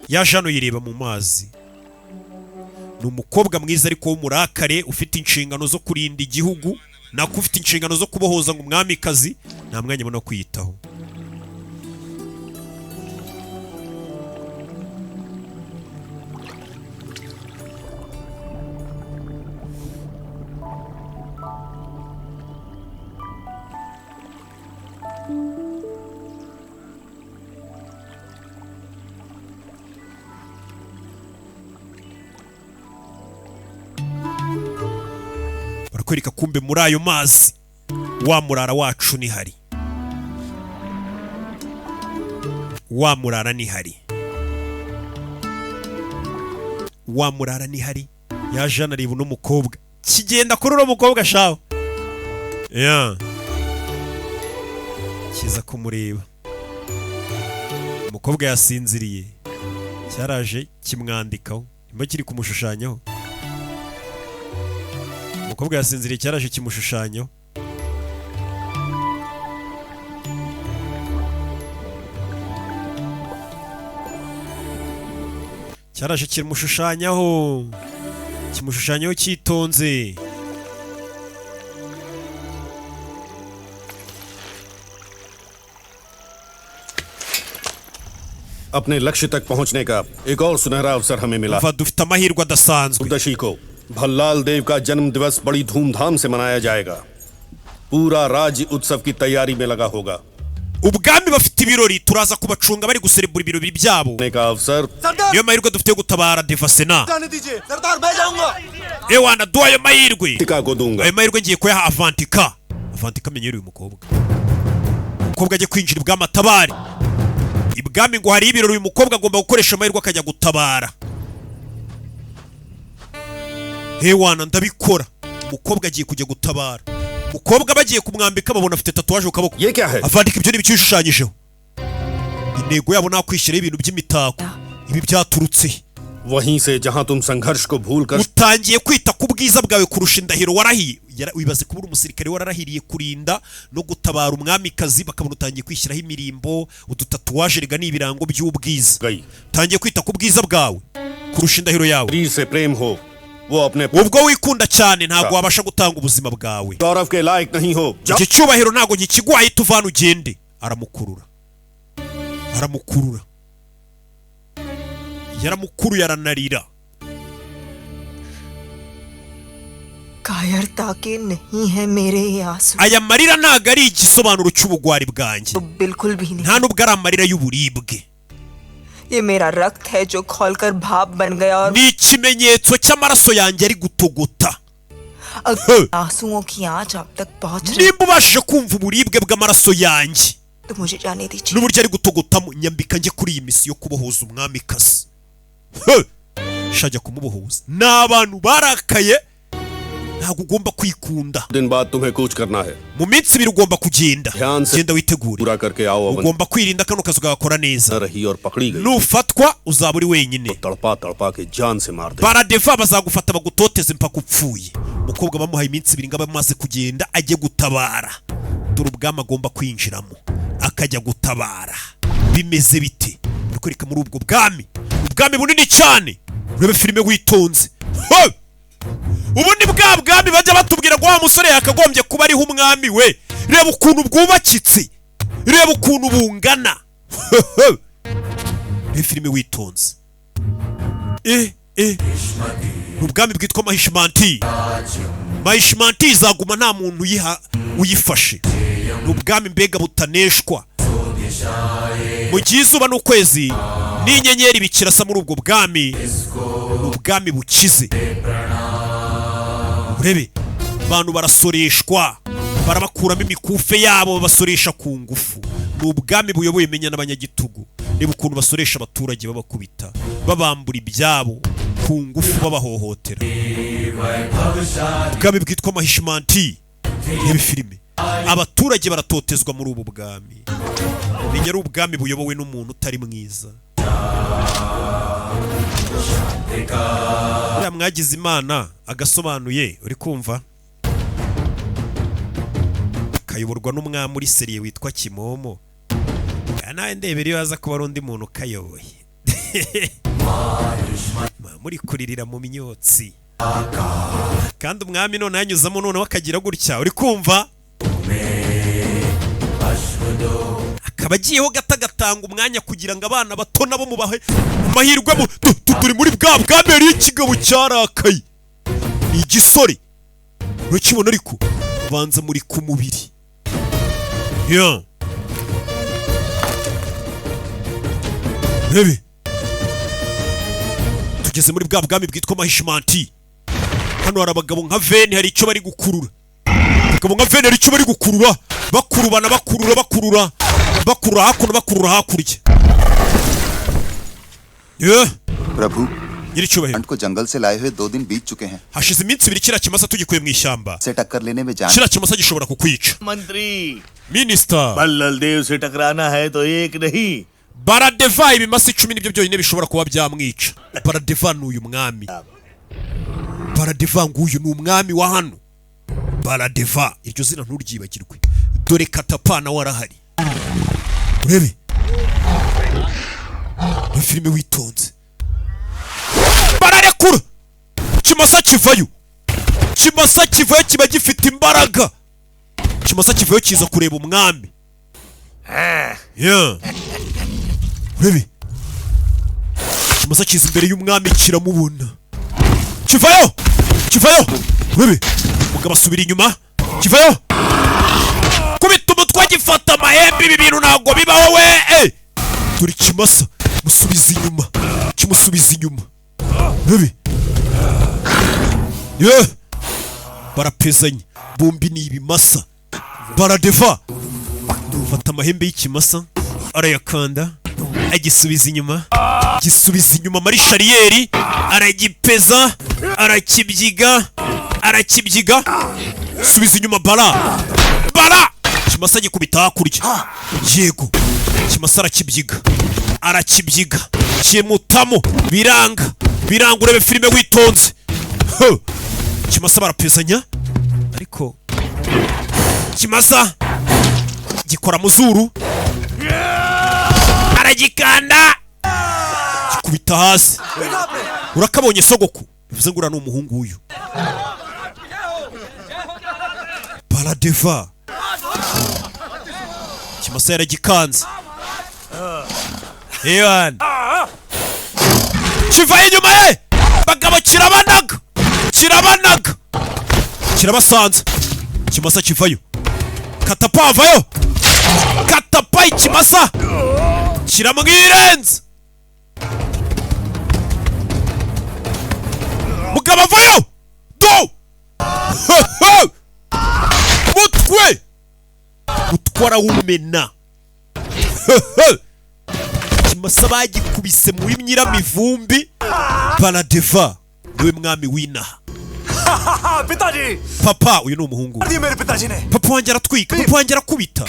yaje hano yireba mu mazi. ni umukobwa mwiza ariko w'umurakare ufite inshingano zo kurinda igihugu nako ufite inshingano zo kubohoza ngo umwamikazi nta mwanya abona wo kwiyitaho. barakwereka kumbe muri ayo mazi wa murara wacu ni hari. wa murara ni hari. wa murara ni hari. yaje anareba uno mukobwa kigenda kuri uno mukobwa shaho ya kiza kumureba. umukobwa yasinziriye cyaraje kimwandikaho nimba kiri kumushushanyaho. umukobwa yasinziriye cyaraje kimushushanyaho. cyaraje kimushushanyaho kimushushanyaho cyitonze. अपने लक्ष्य तक पहुंचने का एक और सुनहरा अवसर हमें मिला। dufite amahirwe adasanzwe. चतुर्दशी को भल्लाल देव का जन्म दिवस बड़ी धूमधाम से मनाया जाएगा। पूरा राज्य उत्सव की तैयारी में लगा होगा। ubwami bafite ibirori turaza kubacunga bari guserebura ibirori byabo. niyo mahirwe dufite yo gutabara Devasena. ewana duha ayo mahirwe. ayo mahirwe ngiye kuyaha Avantika. Avantika amenyereye uyu mukobwa. umukobwa ajya kwinjira ibwami atabare. ibwami ngo hari ibirori uyu mukobwa agomba gukoresha amahirwe akajya gutabara. ewana ndabikora. umukobwa agiye kujya gutabara. umukobwa bagiye kumwambika babona afite tatuwaje ku kaboko. Avandika ibyo n'ibyo yishushanyijeho. intego yabo nta kwishyiraho ibintu by'imitako. ibi byaturutse वहीं से जहां तुम संघर्ष को भूलकर utangiye kwita ku bwiza bwawe kurusha indahiro warahiye. wibaze kuba uri umusirikare wararahiriye kurinda no gutabara umwamikazi bakabona utangiye kwishyiraho imirimbo udutatuwaje rega n'ibirango by'ubwiza. utangiye kwita ku bwiza bwawe kurusha indahiro yawe. ubwo wikunda cyane ntabwo wabasha gutanga ubuzima bwawe. iki cyubahiro ntabwo nkikiguhaye tuvana ugende. aramukurura aramukurura yaramukuruye aranarira. कायरता के नहीं है मेरे ये आंसू। aya marira ntabwo ari igisobanuro cy'ubugwari bwanjye. बिल्कुल भी नहीं। nta nubwo ari amarira y'uburibwe. ये मेरा रक्त है जो खौलकर भाप बन गया और ni ikimenyetso cy'amaraso yanjye ari gutogota. आंसुओं की आंच अब तक पहुंच रही। nimba ubashije kumva uburibwe bw'amaraso yanjye तो मुझे जाने दीजिए। n'uburyo ari gutogotamo nyambika njye kuri iyi misi yo kubohoza umwamikazi. Shajya kumubohoza n'abantu barakaye. Ntabwo ugomba kwikunda. दिन बाद तुम्हें कुछ करना है. Mu minsi ibiri ugomba kugenda. Genda witegure. पूरा करके आओ. Ugomba kwirinda kano kazi ugakora neza. रही और पकड़ी गई. Nufatwa uzaba uri wenyine. तड़पा तड़पा के जान से मार दे. Baradeva bazagufata bagutoteze mpaka upfuye. Umukobwa bamuhaye iminsi ibiri ngaba amaze kugenda ajye gutabara. Dore ubwami agomba kwinjiramo akajya gutabara. Bimeze bite? Urikwereka muri ubwo bwami. Ubwami bunini cyane. Urebe filime witonze. Ubu ni bwa bwami bajya batubwira ngo wa musore yakagombye kuba ariho umwami we. Reba ukuntu bwubakitse. Reba ukuntu bungana. Ni filime witonze. Ubwami bwitwa Mahishmanti. Mahishmanti izaguma nta muntu uyifashe. Ubwami mbega butaneshwa. Mu gihe izuba n'ukwezi n'inyenyeri bikirasa muri ubwo bwami. Ubwami bukize. Urebe abantu barasoreshwa, barabakuramo imikufe yabo basoresha ku ngufu. Ubwami buyoboye menya n'abanyagitugu. Reba ukuntu basoresha abaturage babakubita, babambura ibyabo ku ngufu babahohotera. Ubwami bwitwa Mahishmanti. Reba filime. Abaturage baratotezwa muri ubu bwami. Menya ari ubwami buyobowe n'umuntu utari mwiza. Ya mwagize Imana agasobanuye uri kumva? Kayoborwa n'umwami uri seriye witwa Kimomo. Nawe ndebera iyo aza kuba ari undi muntu kayoboye. Muri kuririra mu myotsi. Kandi umwami none yanyuzamo none wakagira gutya uri kumva? Akaba agiyeho gatagatanga umwanya kugira ngo abana bato nabo mubahe amahirwe. Turi muri bwa bwami ari ikigabo cyarakaye. Ni igisore. Urakibona ariko banza muri ku mubiri. Rebe tugeze muri bwa bwami bwitwa Mahishmanti. Hano hari abagabo nka Veni hari icyo bari gukurura. Abagabo nka Veni hari icyo bari gukurura. Bakurubana bakurura hakuno bakurura hakurya. प्रभु को जंगल से लाए हुए 2 दिन बीत चुके हैं. Hashize iminsi ibiri kira kimasa tugikuye mu ishyamba. से टक्कर लेने में जान. Kira kimasa gishobora kukwica. मंत्री Minister बल्लल देव से टकराना है तो एक नहीं. Baradeva ibimasa 10 nibyo byonyine bishobora kuba byamwica. Baradeva n'uyu mwami. Baradeva nguyu ni umwami wa hano. Baradeva iryo zina nturyibagirwe. Dore Katapana warahari. Urebe. Ni filime witonze. Bararekura. Kimasa kivayo. Kimasa kivayo kiba gifite imbaraga. Kimasa kivayo kiza kureba umwami. Urebe. Kimasa kiza imbere y'umwami kiramubona. Kivayo. Urebe. Mugabo asubira inyuma. Kivayo. Kubita umutwe gifata amahembe ibi bintu ntabwo bibaho we. Turi kimasa musubiza inyuma. Kimusubiza inyuma. Urebe. Barapezanya. Bombi ni ibimasa. Baradeva fata amahembe y'ikimasa arayakanda agisubiza inyuma. Gisubiza inyuma muri shariyeri aragipeza arakibyiga subiza inyuma bara kimasa gikubita hakurya. Yego kimasa arakibyiga kimutamo biranga urebe filime witonze. Kimasa barapezanya ariko kimasa gikora mu zuru aragikanda gikubita hasi. Urakabonye sogoku bivuze ngo ura n'umuhungu uyu. Baradeva kimasa yaragikanze. Kiva inyuma ye bagabo kirabasanza. Kimasa kivayo. Katapa avayo. Katapa ikimasa kiramwirenza. Mugabo avayo. Mutwe arawumena. Kimasa bagikubise muri Nyiramivumbi. Baradeva niwe mwami w'inaha. पिताजी Papa uyu ni umuhungu. मेरे पिताजी ने Papa wanjye aratwika, papa wanjye arakubita.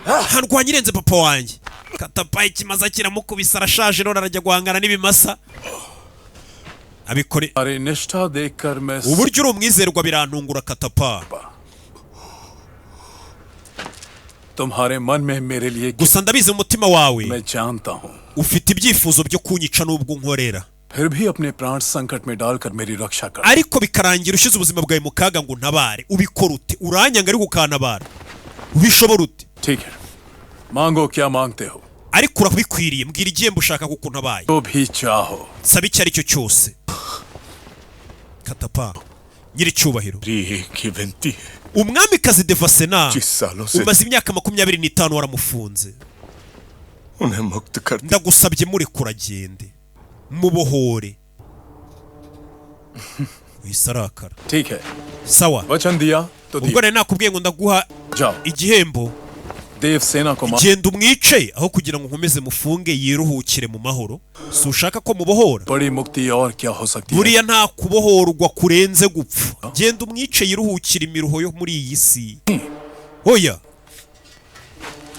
Handwanya irenze papa wanjye. Katapa ikimaza kiramukubisa arashaje none arajya guhangana n'ibimasa. Abikore. अरे निष्ठा देखकर मैं Uburyo uri umwizerwa birantungura Katapa. तुम्हारे मन में मेरे लिए Gusa ndabizi umutima wawe. मैं जानता हूँ Ufite ibyifuzo byo kunyica nubwo nkorera. फिर भी अपने प्राण संकट में डालकर मेरी रक्षा कर Ariko bikarangira ushize ubuzima bwawe mu kaga ngo ntabare. Ubikora ute? Uranyanga ariko ukantabara. Ubishobora ute? ठीक है मांगो क्या मांगते हो Ariko urabikwiriye mbwira igihembo ushaka kuko ntabaye. तो भी चाहो Saba icyo ari cyo cyose. Katapa nyiri cyubahiro. Umwamikazi Devasena umaze imyaka 25 waramufunze. Ndagusabye murekura agende. Mubohore. Wisarakara. ठीक है Sawa. वचन दिया तो Ubwo rero nakubwiye ngo ndaguha igihembo. Devasena को Genda umwice aho kugira ngo nkomeze mufunge yiruhukire mu mahoro. Si ushaka ko mubohora? बड़ी मुक्ति और क्या हो सकती है Buriya nta kubohorwa kurenze gupfa. Genda umwice yiruhukire imiruho yo muri iyi si. Oya.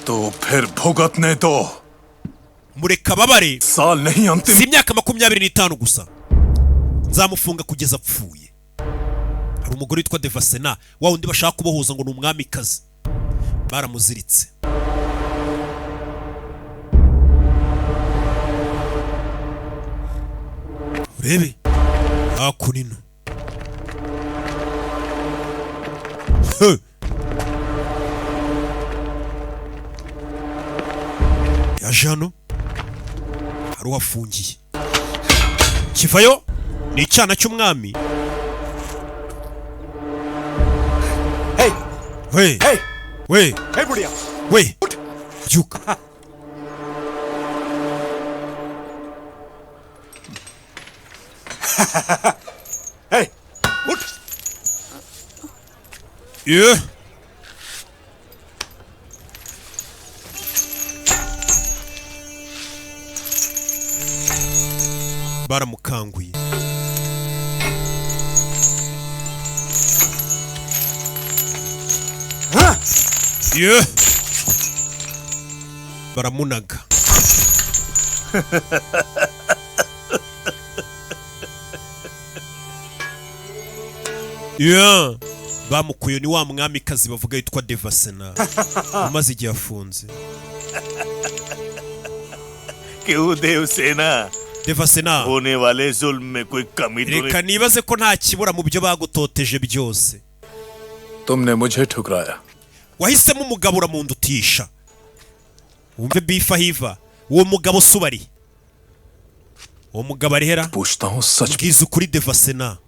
तो फिर भुगतने दो Mureka babare. साल नहीं अंतिम Si imyaka 25 gusa. Nzamufunga kugeza apfuye. Hari umugore witwa Devasena wa wundi bashaka kubohoza ngo ni umwamikazi. Baramuziritse. Urebe hakunino. Yaje hano hari uhafungiye. Kivayo ni icyana cy'umwami. Hey! Hey! Hey! We! Hey बुढ़िया! We! Byuka. Hey! Uठ! Yeah. Baramukanguye. Yeah. Baramunaga. Yeah. Bamukuye ni wa mwamikazi bavuga yitwa Devasena. Umaze igihe afunze. क्यों देवसेना Devasena होने वाले जुल्म में कोई कमी तो reka nibaze ko nta kibura mu byo bagutoteje byose. तुमने मुझे ठुकराया Wahisemo umugabo uramundutisha. Wumve bifa hiva. Uwo mugabo subari. Uwo mugabo arihera. पूछता हूँ सच Bwiza ukuri Devasena.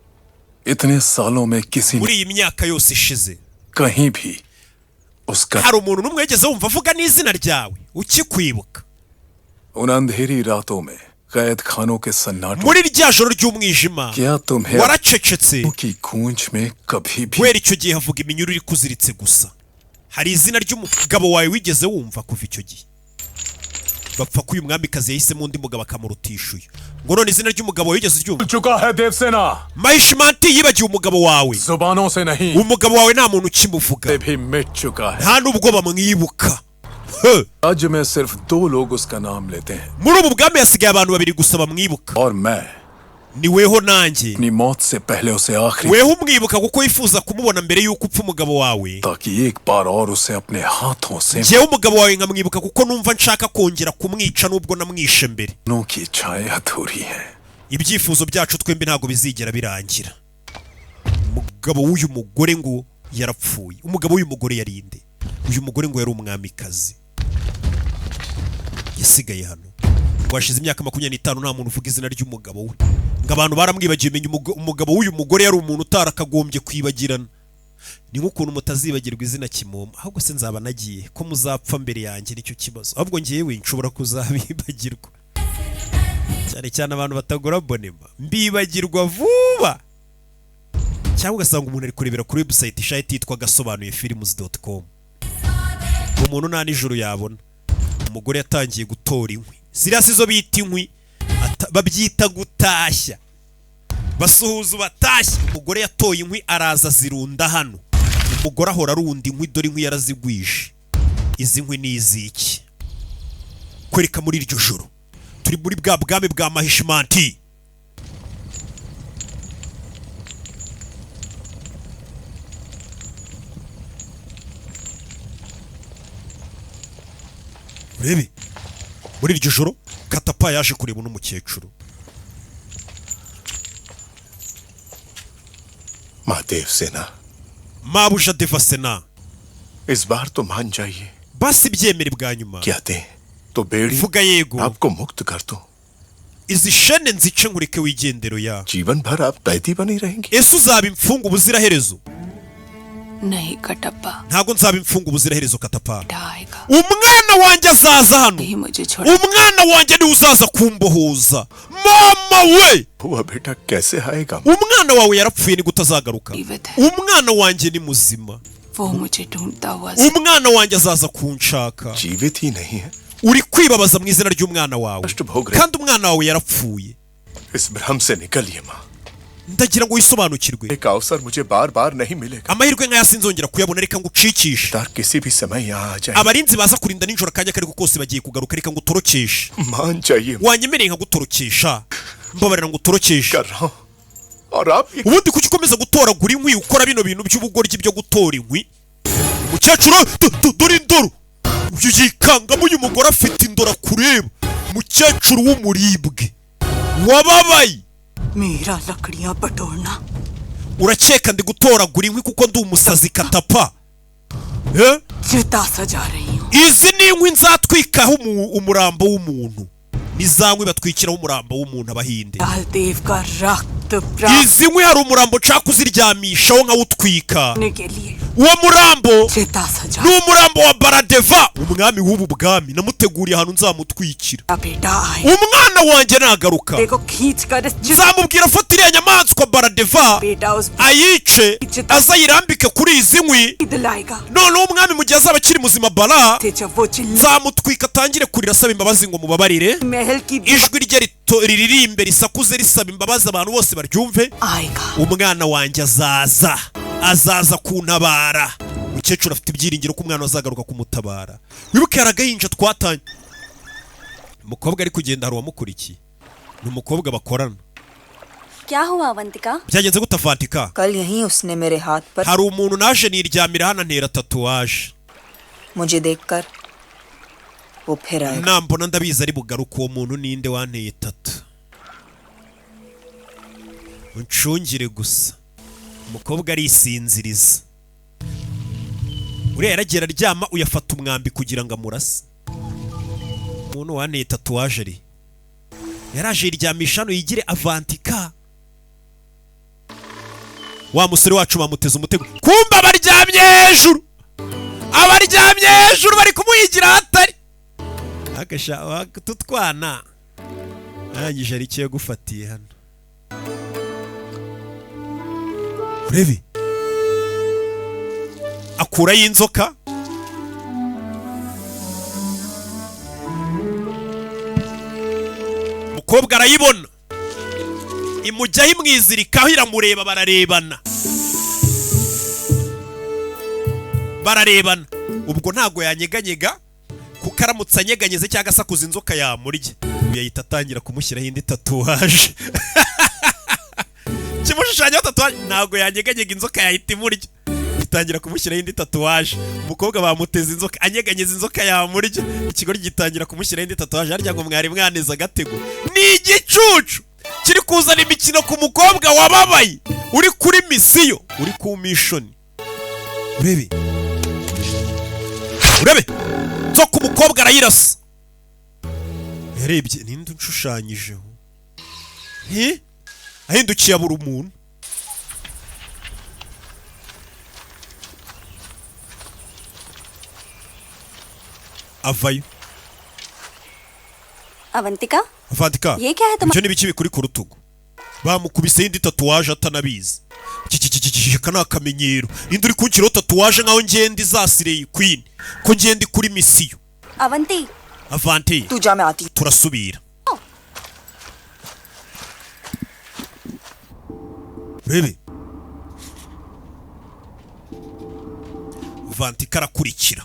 इतने सालों में किसी Muri iyi myaka yose ishize. कहीं भी उसका Hari umuntu numwe yageze wumva avuga n'izina ryawe ukikwibuka. उन अंधेरी रातों में कैद खानों के सन्नाटों Muri rya joro ry'umwijima. क्या तुम्हें Waracecetse. की गूंज में कभी भी Wera icyo gihe havuga iminyururu ikuziritse gusa. Hari izina ry'umugabo wawe wigeze wumva kuva icyo gihe. Bapfa ko uyu mwamikazi yahisemo undi mugabo akamurutisha uyu. Ngo none izina ry'umugabo wigeze uryumva? चुका है Devasena Mahishmanti yibagiwe umugabo wawe. जुबानों से नहीं Umugabo wawe nta muntu ukimuvuga. भी मिट चुका है Nta nubwo bamwibuka. राज्य में सिर्फ 2 लोग उसका नाम लेते हैं Muri ubu bwami hasigaye abantu babiri gusa bamwibuka. और मैं Ni weho nanjye. अपनी मौत से पहले उसे आखिरी Weho umwibuka kuko wifuza kumubona mbere yuko upfa umugabo wawe. ताकि एक बार और उसे अपने हाथों से Jewe umugabo wawe nkamwibuka kuko numva nshaka kongera kumwica nubwo namwishe mbere. नो की इच्छाएं अधूरी हैं Ibyifuzo byacu twembi ntago bizigera birangira. Umugabo w'uyu mugore ngo yarapfuye. Umugabo w'uyu mugore yarinde. Uyu mugore ngo yari umwamikazi. Yasigaye hano. Washize imyaka 25 nta muntu uvuga izina ry'umugabo we. Ngo abantu baramwibagiye menya umugabo w'uyu mugore yari umuntu utarakagombye kwibagirana. Ni nk'ukuntu mutazibagirwa izina Kimoma. Ahubwo se nzaba nagiye ko muzapfa mbere yanjye nicyo kibazo. Ahubwo ngiyewe nshobora kuzabibagirwa. Cyane cyane abantu batagora bonema. Mbibagirwa vuba. Cyangwa ugasanga umuntu ari kurebera kuri website ishayiti yitwa gasobanuye films.com. Umuntu nta nijoro yabona. umugore yatangiye gutora inkwi. Ziriya sizo bita inkwi, babyita gutashya. Basuhuza batashya. Umugore yatoye inkwi araza zirunda hano. Umugore ahora arunda inkwi, dore inkwi yarazigwije. Izi nkwi ni iziki? Kwereka muri iryo joro turi muri bwa bwami bwa Mahishmanti. Urebe muri iryo joro Katapa yaje kureba uno mukecuru. Mahadev सेना, Mabuja Devasena, इस बार तो मान जाइए. basi byemere bwa nyuma. क्या दे तो बेड़ी Vuga yego. आपको मुक्त कर दूं. Izi shene nzice nkureke wigendero ya. जीवन भर आप कैदी बनी रहेंगी. Ese uzaba imfungu ubuziraherezo? नहीं Kattappa Ntago nzaba imfungu ubuziraherezo Katapa. आएगा Umwana wanjye azaza hano. नहीं मुझे छोड़ Umwana wanjye ni uzaza kumbohoza. Mama we! वो बेटा कैसे आएगा? Umwana wawe yarapfuye ni gutazagaruka. जीवित है Umwana wanjye ni muzima. वो मुझे ढूंढता हुआ Umwana wanjye azaza kunshaka. जीवित ही नहीं है. Uri kwibabaza mu izina ry'umwana wawe. अष्टभोग रहे. Kandi umwana wawe yarapfuye. इस भ्रम से निकलिए माँ. Ndagira ngo wisobanukirwe. एक अवसर मुझे बार-बार नहीं मिलेगा. Amahirwe nk'aya sinzongera kuyabona, reka ngucikishe. तार किसी भी समय यहाँ आ जाए. Abarinzi baza kurinda ninjoro akanya kariko kose bagiye kugaruka, reka ngutorokeshe. मान जाइए. Wanyemereye nkagutorokesha. Mbabarira ngutorokeshe. कर रहा हूँ. और आप ये Ubundi kuki ukomeza gutoragura inkwi ukora bino bintu by'ubugoryi byo gutora inkwi? Mukecuru dore indoro. Uyu yikangamo uyu mugore afite indora kureba. Mukecuru w'umuribwe. Wababaye. मेरा लकड़ियां बटोरना Urakeka ndi gutoragura inkwi kuko ndi umusazi Katapa? Eh? चिता सजा रही हूँ Izi ni inkwi nzatwikaho umurambo w'umuntu. Ni za nkwi batwikiraho umurambo w'umuntu Abahinde. लाल देव का रक्त Izi nkwi hari umurambo nshaka kuziryamishaho nkawutwika. प्राप्त के लिए Uwo murambo चिता सजा ni umurambo wa Baradeva, umwami w'ubu bwami. Namuteguriye ahantu nzamutwikira. बेटा आए Umwana wanjye nagaruka, देखो खींच कर इस nzamubwira afata iriya nyamaswa Baradeva बेटा उस ayice, azayirambike kuri izi nkwi. दिलाएगा Noneho umwami mu gihe azaba akiri muzima Bala, थे जब वो चिल्ला nzamutwika atangire kurira asaba imbabazi ngo mubabarire. महल की Ijwi rye riririmbe risakuze risaba imbabazi abantu bose baryumve. आएगा Umwana wanjye azaza kuntabara. Mukecuru afite ibyiringiro ko umwana azagaruka kumutabara. Wibuke yaragahinja twatanye. Umukobwa ari kugenda hari uwamukurikiye. Ni umukobwa bakorana. क्या हुआ Avantika? Byagenze gute Avantika? कल यहीं उसने मेरे हाथ पर Hari umuntu naje niryamira hano ntera tatuwaje. मुझे देखकर वो फिर आएगा. Nambona ndabizi ari bugaruka uwo muntu ninde wanteye tatu. Uncungire gusa. Umukobwa arisinziriza. Uriya yaragera aryama uyafata umwambi kugira ngo amurase. Umuntu wanteye tatuwaje ari. Yaraje yiryamisha hano yigire Avantika. Wa musore wacu bamuteze umutego. Kumba abaryamye hejuru. Abaryamye hejuru bari kumuhigira hatari. Agasha tutwana. Arangije ari cyo gufatiye hano. Urebe. Akura y'inzoka. Mukobwa arayibona. Imujyaho imwizirikaho iramureba bararebana. Bararebana. Ubwo ntago yanyeganyega kuko aramutse anyeganyeze cyangwa asakuza inzoka yamurya. Yahita atangira kumushyiraho indi tatuwaje. Kimushushanyaho tatuwaje ntago yanyeganyega inzoka yahita imurya. Itangira kumushyiraho indi tatuwaje. Umukobwa bamuteze inzoka anyeganyeza inzoka yamurya. Ikigori gitangira kumushyiraho indi tatuwaje harya ngo mwari mwaneza agatego. Ni igicucu kiri kuzana imikino ku mukobwa wababaye uri kuri misiyo, uri ku mission. Urebe nzoka umukobwa arayirasa. Yarebye ninde unshushanyijeho. Ahindukiye abura umuntu. Avayo. Avantika Avantika, ये क्या है ibyo ni biki bikuri ku rutugu? Bamukubise indi tatuwaje atanabizi. Kana akamenyero. Ninde uri kunshyiraho tatuwaje nkaho ngenda izasireye Queen. Ko ngenda kuri misiyo. Avanti Avanti. तू जा मैं आती. Turasubira. Rebe. Vanti karakurikira.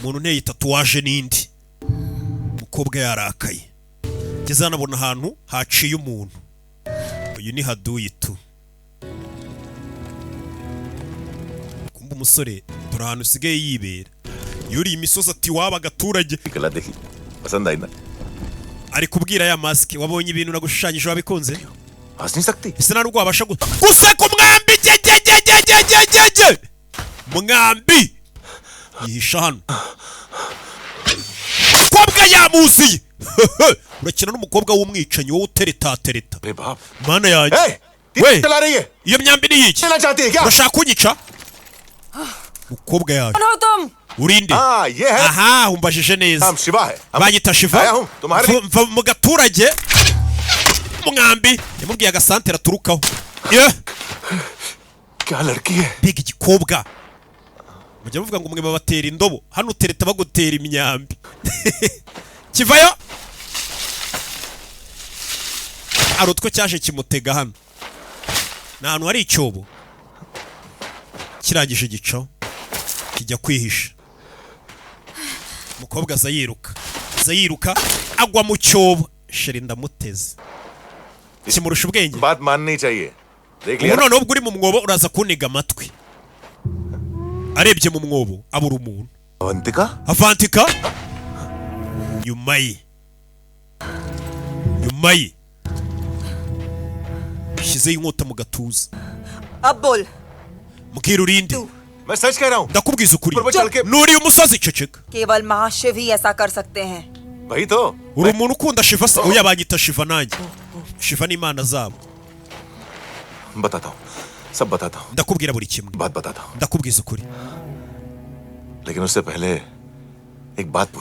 Umuntu nteye tatuwaje n'indi. Umukobwa yarakaye. Ngeze anabona ahantu haciye umuntu. Uyu ni haduyi tu. Kumba umusore dore ahantu usigaye yibera. Yuri imisozi ati waba agaturage. Ari kubwira ya maske wabonye ibintu nagushushanyije wabikunze? Ese nta rwo wabasha guseka umwambi jejejejejejeje. Mwambi yihisha hano. Umukobwa yamuziye. Urakina n'umukobwa w'umwicanyi wowe utereta. Mana yanjye. We, iyo myambi ni yiki? Urashaka kunyica? Umukobwa yawe. Urinde. Aha, umbajije neza. Banyita Shiva. Mva mu gaturage. Mwambi yamubwiye agasantere aturukaho. Biga igikobwa. Mujya muvuga ngo mwe babatera indobo. Hano utereta bagutera imyambi. Kivayo. Arutwe cyaje kimutega hano. Ni ahantu hari icyobo. Kirangije igicaho. Kijya kwihisha. Umukobwa azayiruka agwa mu cyobo. Sheri ndamuteze. Kimurusha ubwenge. Ubu noneho ubwo uri mu mwobo uraza kuniga amatwi. Arebye mu mwobo abura umuntu. Avantika. Nyuma ye. Shyize inkota mu gatuza. Abol. Mukira urinde. Ndakubwiza ukuri. Nuri umusozi ceceka. केवल महाशिव ही ऐसा कर सकते हैं. Uri umuntu ukunda Shiva se? Oya banyita Shiva nanjye. Shiva ni imana zabo. Ndakubwira buri kimwe. Ndakubwiza ukuri.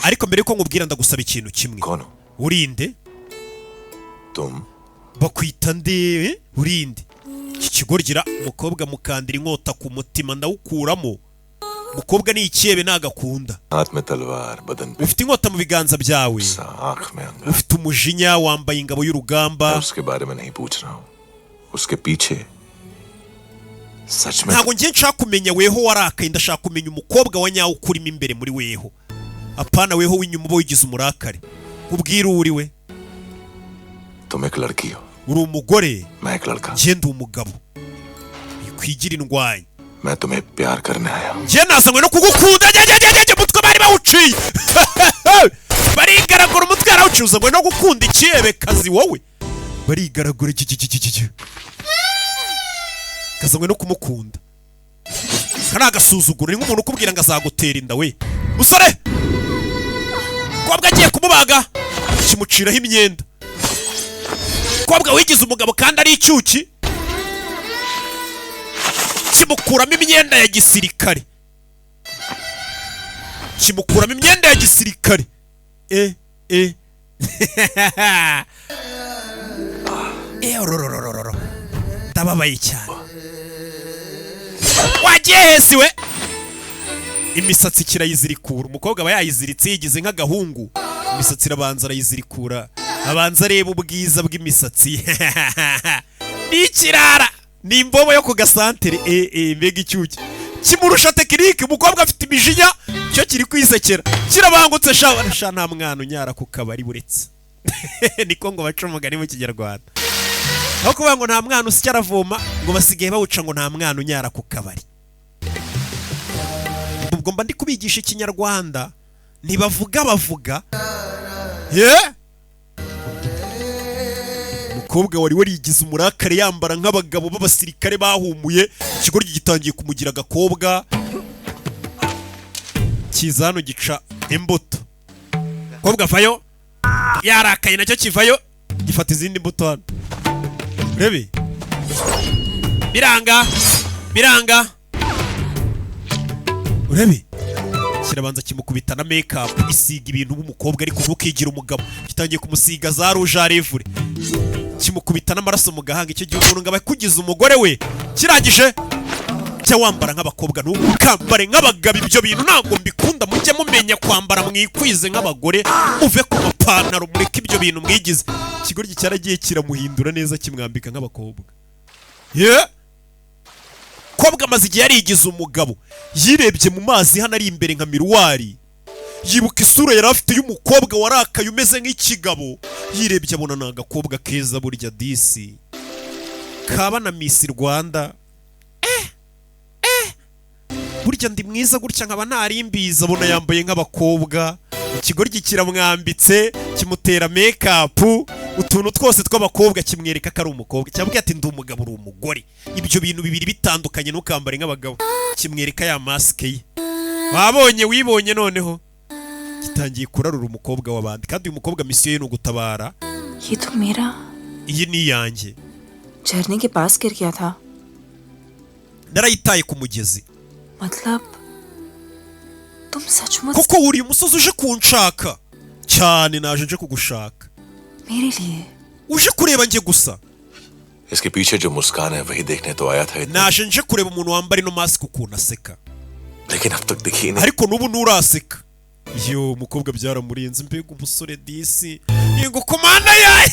Ariko mbere yuko nkubwira ndagusaba ikintu kimwe. Urinde. Bakwita nde? Urinde. Iki kigorgira umukobwa mukandira inkota ku mutima ndawukuramo. Umukobwa ni icyebe nagakunda. Ufite inkota mu biganza byawe. Ufite umujinya wambaye ingabo y'urugamba. Ntabwo ngiye nshaka kumenya weho warakaye, ndashaka kumenya umukobwa wa nyawo ukurimo imbere muri weho. Apana weho w'inyuma uba wigize umurakare. Ubwira uri we. Uri umugore. Njye ndi umugabo. Ikwigira indwanyi. Njye nazanywe no kugukunda. Umutwe bari bawuciye. Barigaragura umutwe yarawucuza ngo no gukunda icyebe kazi wowe. Barigaragura kazanywe no kumukunda. Kana agasuzuguro ni nk'umuntu ukubwira ngo azagutera inda we. Musore! Kobwa agiye kumubaga. Kimuciraho imyenda. Kobwa wigize umugabo kandi ari icyuki. Kimukuramo imyenda ya gisirikare. Ndababaye cyane. Wagiye hesi we. Imisatsi kirayizirikura. Umukobwa aba yayiziritse yigize nk'agahungu. Imisatsi irabanza arayizirikura. Abanza areba ubwiza bw'imisatsi. Ni ikirara. Ni imbobo yo ku gasantere. Mbega icyuki. Kimurusha tekinike. Umukobwa afite imijinya. Cyo kiri kwisekera. Kirabangutse sha nta mwana unyara ku kabari buretse. Niko ngo baca umugani mu Kinyarwanda. Aho kuvuga ngo nta mwana usya aravoma ngo basigaye bawuca ngo nta mwana unyara ku kabari. Ubwo mba ndi kubigisha Ikinyarwanda bavuga. Umukobwa wari warigize umurakare yambara nk'abagabo b'abasirikare bahumuye. Ikigoryi gitangiye kumugira agakobwa. Kizano gica imbuto. Kobwa vayo. Yarakaye nacyo kivayo. Gifata izindi mbuto hano. Rebe. Biranga. Urebe. Kirabanza kimukubita na makeup isiga ibintu nk'umukobwa ariko ntukigira umugabo. Gitangiye kumusiga za rouge à lèvres. Kimukubita n'amaraso mu gahanga icyo gihe umuntu ngaba kugiza umugore we. Kirangije jya wambara nk'abakobwa ntukambare nk'abagabo. Ibyo bintu ntabwo mbikunda. Mujye mumenya kwambara mwikwize nk'abagore, uve ku mapantaro mureke ibyo bintu mwigize. Ikigoryi cyaragiye kiramuhindura neza kimwambika nk'abakobwa. Kobwa amaze igihe yarigize umugabo, yirebye mu mazi hano ari imbere nka miruwari, yibuka isura yari afite y'umukobwa warakaye umeze nk'ikigabo. Yirebye abona ni agakobwa keza burya disi kaba na Miss Rwanda. Burya ndi mwiza gutya nkaba ntarimbiza. Abona yambaye nk'abakobwa, ikigoryi kiramwambitse kimutera make up, utuntu twose tw'abakobwa kimwereka ko ari umukobwa. Cyabwiye ati ndi umugabo uri umugore. Ibyo bintu bibiri bitandukanye n'ukambare nk'abagabo. Kimwereka ya mask ye. Wabonye wibonye noneho gitangiye kurarura umukobwa w'abandi. Kandi uyu mukobwa misiyo ye ni ugutabara. ये तो मेरा Iyi ni yanjye. झरने के पास गिर गया था. Narayitaye ku mugezi. मतलब तुम सचमुच Koko uri umusozi uje kunshaka cyane. Naje nje kugushaka. मेरे लिए Uje kureba njye gusa. इसके पीछे जो मुस्कान है वही देखने तो आया था. Naje nje kureba umuntu wambara ino mask ukuntu aseka. लेकिन अब तक दिखी नहीं. Ariko nubu nuraseka. Yo mukobwa byaramurinze. Mbega umusore disi. Yego komanda ya.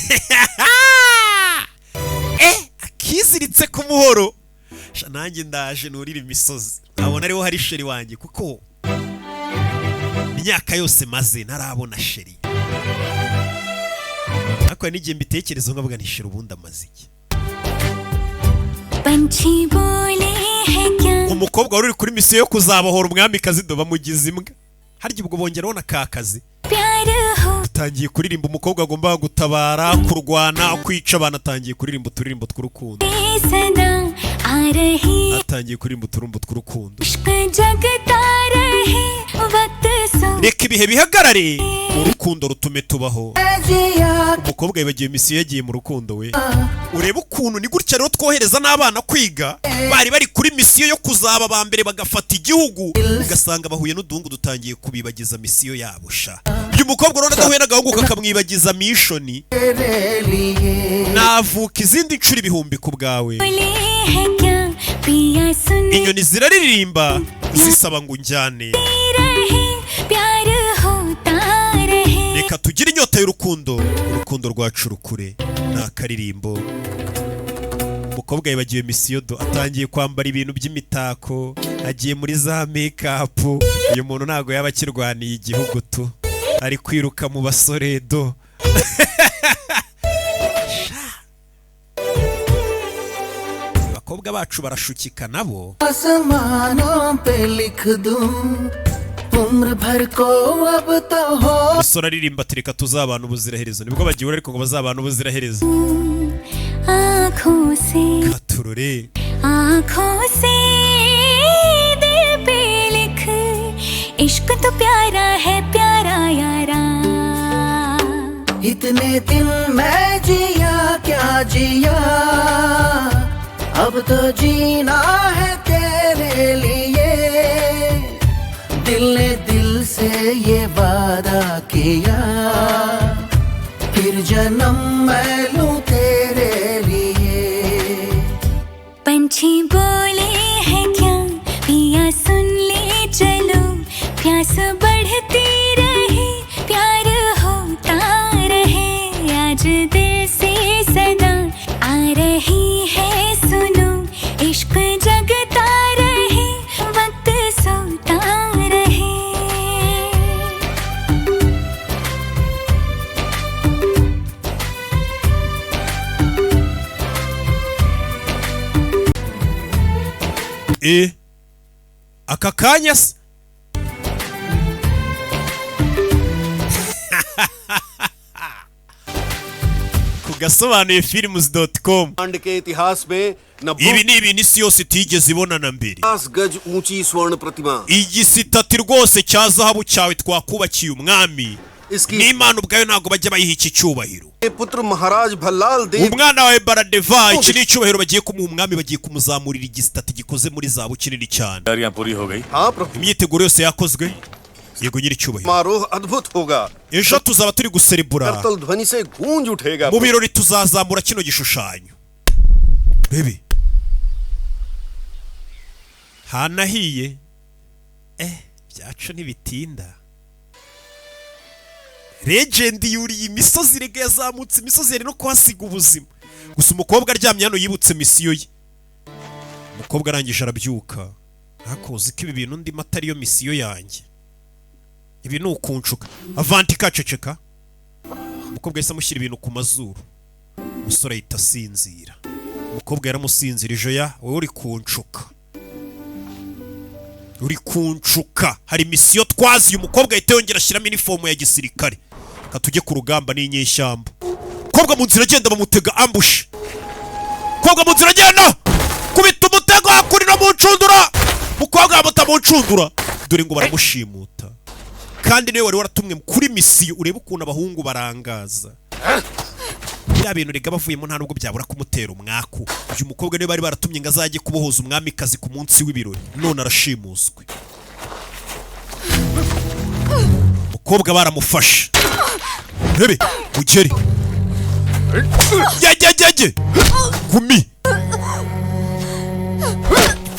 Akiziritse ku muhoro. Nanjye ndaje nurira imisozi. Abona ariho hari sheri wanjye kuko imyaka yose maze ntarabona sheri. Akwa n'igihe mbitekerezo nkavuga nti sheri ubundi amaze iki. Umukobwa wari uri kuri misiyo yo kuzabohora umwamikazi do bamugize imbwa. Harya ubwo bongeraho na kakazi. Atangiye kuririmba umukobwa agomba gutabara, kurwana, kwica. Abana atangiye kuririmba uturirimbo tw'urukundo. Atangiye kuririmba uturumbo tw'urukundo. Reka ibihe bihagarare, urukundo rutume tubaho. Umukobwa yibagiye misiyo yagiye mu rukundo we. Ureba ukuntu ni gutya rero twohereza n'abana kwiga. Bari kuri misiyo yo kuzaba ba mbere bagafata igihugu. Ugasanga bahuye n'uduhungu dutangiye kubibagiza misiyo yabo sha. Uyu mukobwa rero adahuye n'agahungu kakamwibagiza mishoni. Navuka izindi ncuro ibihumbi ku bwawe. Inyoni ziraririmba zisaba ngo unjyane. Reka tugire inyota y'urukundo, urukundo rwacu rukure. Ni akaririmbo. Umukobwa yibagiwe misiyo do, atangiye kwambara ibintu by'imitako, agiye muri za make up. Uyu muntu ntago yaba akirwaniye igihugu tu, ari kwiruka mu basore do. Abakobwa bacu barashukika nabo. Isora ririmba ati reka tuzabana ubuziraherezo. Nibwo bagiye ariko ngo bazabana ubuziraherezo. Katurore आँखों से दिल पे लिख इश्क तो प्यारा है प्यारा यारा इतने दिन मैं जिया क्या जिया अब तो जीना है तेरे लिए दिल ने दिल से ये वादा किया फिर जन्म मैं लूं तेरे लिए पंछी बोले हैं क्या पिया सुन ले चलो प्यास बढ़ती रहे प्यार होता रहे आज दिल से सदा आ रही है सुनो इश्क जगता रहे वक्त सोता रहे aka kanya se kugasobanuye films.com के इतिहास में ibi ni ibintu isi yose itigeze ibonana mbere 50 गज ऊंची स्वर्ण प्रतिमा igisitati rwose cya zahabu cyawe twakubakiye umwami n'Imana ubwayo ntago bajya bayiha iki cyubahiro पुत्र महाराज भल्लाल देव umwana wawe Baradeva iki ni icyubahiro bagiye kumuha umwami bagiye kumuzamurira igisitati gikoze muri zahabu kinini cyane imyiteguro yose yakozwe yego nyiri cyubahiro समारोह अद्भुत होगा ejo tuzaba turi guserebura करतल ध्वनि से गूंज उठेगा mu birori tuzazamura kino gishushanyo bebe hanahiye byacu ntibitinda. Legend yuriye imisozi rege yazamutse imisozi yari no kuhasiga ubuzima. Gusa umukobwa aryamye hano yibutse misiyo ye. Umukobwa arangije arabyuka. Hakoze ko ibi bintu ndimo atari yo misiyo yanjye. Ibi ni ukunshuka. Avanti kaceceka. Umukobwa yahise amushyira ibintu ku mazuru. Umusore ahita asinzira. Umukobwa yaramusinzirije ya wowe uri kunshuka. Uri kunshuka. Hari misiyo twazi umukobwa ahita yongera ashyiramo inifomu ya gisirikare. Katujye ku rugamba n'inyeshyamba. Umukobwa mu nzira agenda bamutega ambush. Umukobwa mu nzira agenda kubita umutego hakurira mu ncundura. Umukobwa yamuta mu ncundura. Dore ngo baramushimuta. Kandi niwe wari waratumwe kuri misiyo urebe ukuntu abahungu barangaza. Bya bintu rega bavuyemo nta nubwo byabura kumutera umwaku. Uyu mukobwa niwe bari baratumye ngo azajye kubohoza umwamikazi ku munsi w'ibirori. None arashimuswe. Umukobwa baramufashe. Rebe ugeri. Yajyajyajye. Gumi.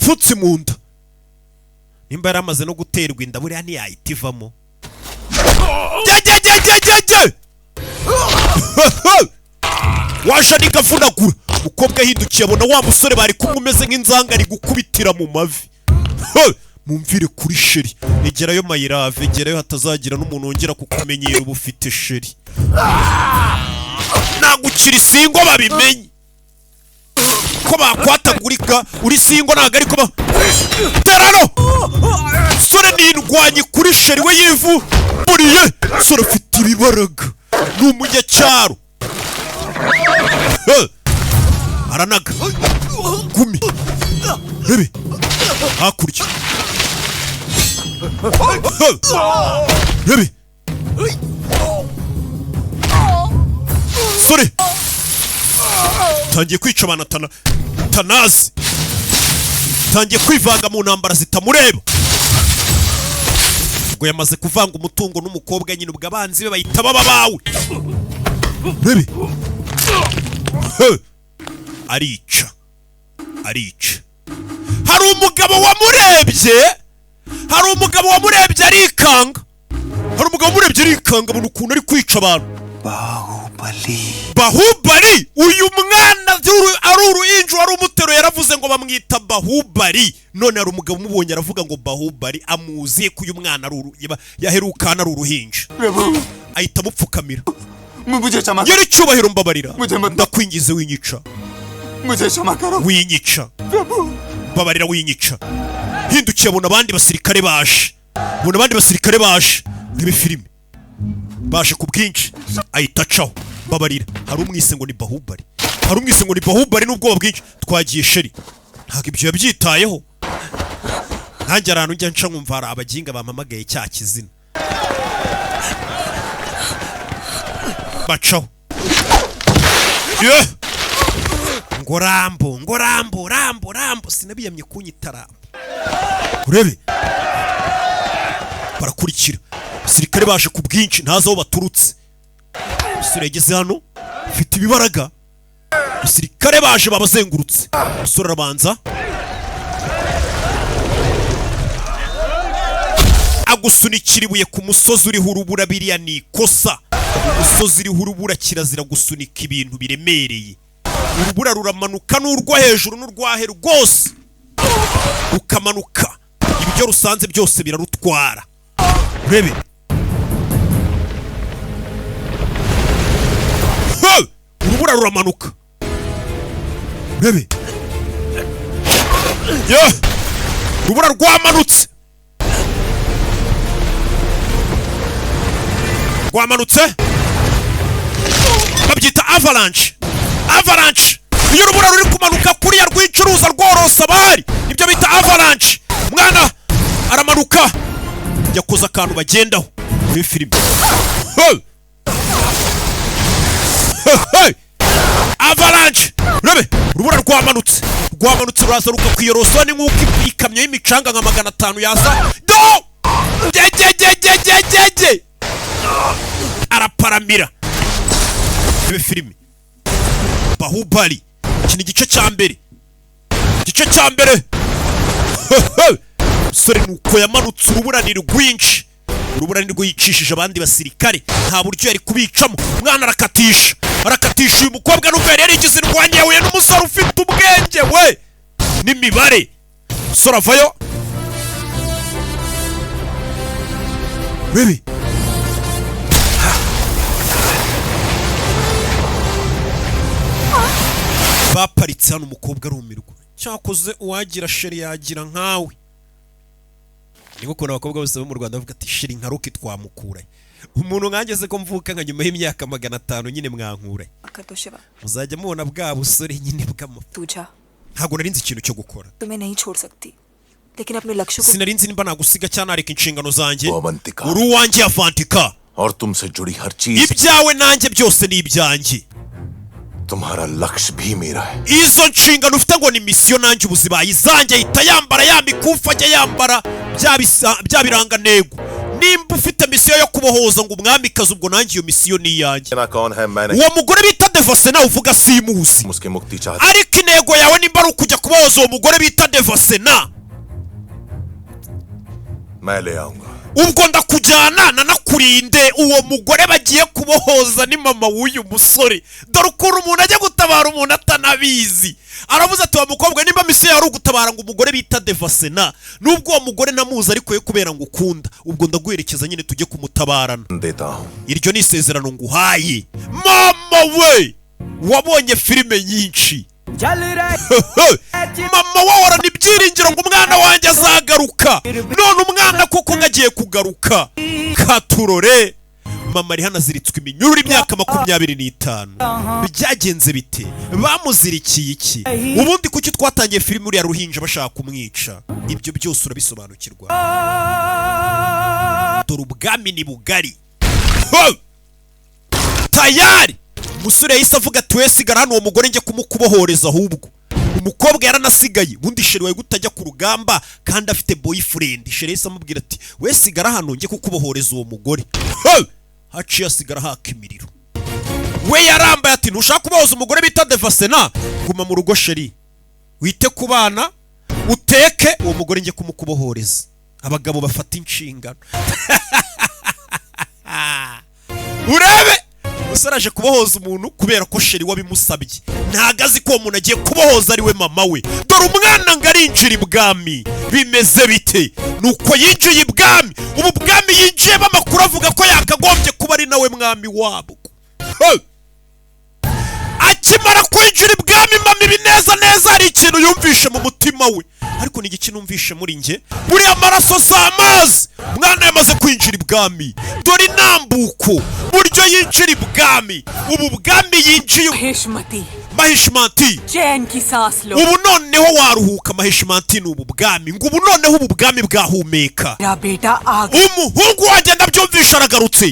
Futsi mu nda. Nimba yaramaze no guterwa inda buriya ntiyahita ivamo. Jajyajyajyajye. Washa nikavunagura. Umukobwa ahindukiye abona wa musore bari kumwe umeze nk'inzanga ari gukubitira mu mavi. Mumvire kuri sheri. Egerayo mayirave, egerayo hatazagira n'umuntu wongera kukumenyera uba ufite sheri. Nagukira isingo babimenye. Ko bakwatagurika uri singo ntago ariko ba terano. Sore nindwanye kuri sheri we yivu. Buriye sore afite ibibaraga. Ni umunyacyaro. Aranaga. Gumi. Rebe. Hakurya. Rebe. Sore. Tangiye kwica abantu tanazi. Tangiye kwivanga mu ntambara zitamureba. Ubwo yamaze kuvanga umutungo n'umukobwa nyine ubwo abanzi be bahita baba bawe. Rebe. Arica. Hari umugabo wamurebye arikanga. Abona ukuntu ari kwica abantu. Bahubali. Uyu mwana ari uruhinja wari umutero yaravuze ngo bamwita Bahubali. None hari umugabo umubonye aravuga ngo Bahubali amuziye ko uyu mwana yaherukana ari uruhinja. Ahita amupfukamira. Yari cyubahiro mbabarira. Ndakwingize winyica. Winyica. Mbabarira winyica. Hindukiye abona abandi basirikare baje. Nibe filime. Baje ku bwinshi. Ahita acaho. Mbabarira. Hari umwise ngo ni Bahubali n'ubwoba bwinshi. Twagiye sheri. Ntabwo ibyo yabyitayeho. Nanjye arantu njya nca nkumva hari abaginga bampamagaye cya kizina. Bacaho. Ngo rambo sinabiyamye kunyita rambo. Urebe. Barakurikira. Abasirikare baje ku bwinshi ntazi aho baturutse. Umusore yageze hano ufite ibibaraga. Abasirikare baje babazengurutse. Umusore arabanza agusunikira ibuye ku musozi uriho urubura. Biriya ni ikosa. Umusozi uriho urubura kirazira gusunika ibintu biremereye. Urubura ruramanuka n'urwo hejuru n'urwahe rwose rukamanuka. Ibyo rusanze byose birarutwara. Urebe. Urubura ruramanuka. Urebe. Urubura rwamanutse. Babyita avalanche. Iyo urubura ruri kumanuka kuriya rwicuruza rworosa abari. Nibyo bita avalanche. Mwana aramanuka. Yakoze akantu bagendaho. Muri filime. Avalanche. Rebe. Urubura rwamanutse ruraza rukakwiyorosa ni nk'uko ikamyo y'imicanga nka 500 yaza. Jejejejejejeje. Araparamira. Rebe filime. Bahubali. Iki ni igice cya mbere. umusore nuko yamanutse uruburaniro rwinshi, uruburaniro yicishije abandi basirikare, nta buryo yari kubicamo. Umwana arakatisha uyu mukobwa n'ubwo yari yarigize indwanya, yahuye n'umusore ufite ubwenge we n'imibare. Umusore avayo, bibi baparitse hano, umukobwa arumirwa. Cyakoze uwagira sheri yagira nkawe. Niko ukuntu abakobwa bose bo mu Rwanda bavuga ati sheri nka Roki twamukuraye. Umuntu nkageze ko mvuka nka nyuma y'imyaka 500 nyine mwankuraye. Muzajya mubona bwa busore nyine bw'amafuta. Ntabwo narinzi ikintu cyo gukora. Sinarinzi nimba nagusiga cyane ariko inshingano zanjye. Uri uwanjye Avantika. Ibyawe nanjye byose ni ibyanjye. तुम्हारा लक्ष्य भी मेरा है. Izo nshingano ufite ngo ni mission nanjye ubuzibaye izanjye ihita yambara ya mikufa ajya yambara bya biranga nego. Nimba ufite mission yo kubohoza ngo umwamikazi, ubwo nanjye iyo mission ni yanjye. Uwo mugore bita Devasena uvuga simuzi, ariko intego yawe nimba ari ukujya kubohoza uwo mugore bita Devasena, ubwo ndakujyana nanakurinde. Uwo mugore bagiye kubohoza ni mama w'uyu musore. Dore ukuntu umuntu ajya gutabara umuntu atanabizi. Aravuze ati wa mukobwa, nimba mission yari ugutabara ngo umugore bita Devasena, nubwo uwo mugore namuzi ariko ye kubera ngo ukunda, ubwo ndaguherekeza nyine tujye kumutabarana. Iryo ni isezerano nguhaye. Mama we, wabonye filime nyinshi. Mama wahora n'ibyiringiro ngo umwana wanjye azagaruka. None umwana koko ngagiye kugaruka. Katurore, mama ari hano aziritswe iminyururu imyaka 25. Byagenze bite? Bamuzirikiye iki? Ubundi kuki twatangiye filime uri ya ruhinja bashaka kumwica? Ibyo byose urabisobanukirwa. Dore ubwami ni bugari. Tayari umusore yahise avuga ati we sigara hano, uwo mugore njye kumukubohoreza. Ahubwo umukobwa yaranasigaye. Bundi sheri wawe gutajya ku rugamba kandi afite boyfriend. Sheri yahise amubwira ati we sigara hano njye kukubohoreza uwo mugore. Haciye asigara haka imiriro. We yarambaye ati ntushaka kubohoza umugore bita Devasena, guma mu rugo sheri, wite ku bana, uteke, uwo mugore njye kumukubohoreza. Abagabo bafata inshingano. Urebe umusore aje kubohoza umuntu kubera ko sheri wabimusabye. Ntagazi ko umuntu agiye kubohoza ari we mama we. Dore umwana ngo arinjira ibwami. Bimeze bite? Nuko yinjiye ibwami. Ubu bwami yinjiye bamakuru avuga ko yakagombye kuba ari nawe mwami wabwo. Akimara kwinjira ibwami, mama ibi neza hari ikintu yumvishe mu mutima we. Ariko ni iki numvishe muri nge? Buri amaraso z'amazi. Mwana yamaze kwinjira ibwami. Dore inambuko buryo yinjira ibwami. Ubu bwami yinjiye Mahishmanti. Ubu noneho waruhuka Mahishmanti. N'ubu bwami ngo ubu noneho ubu bwami bwahumeka. Umuhungu wanjye ndabyumvisha aragarutse.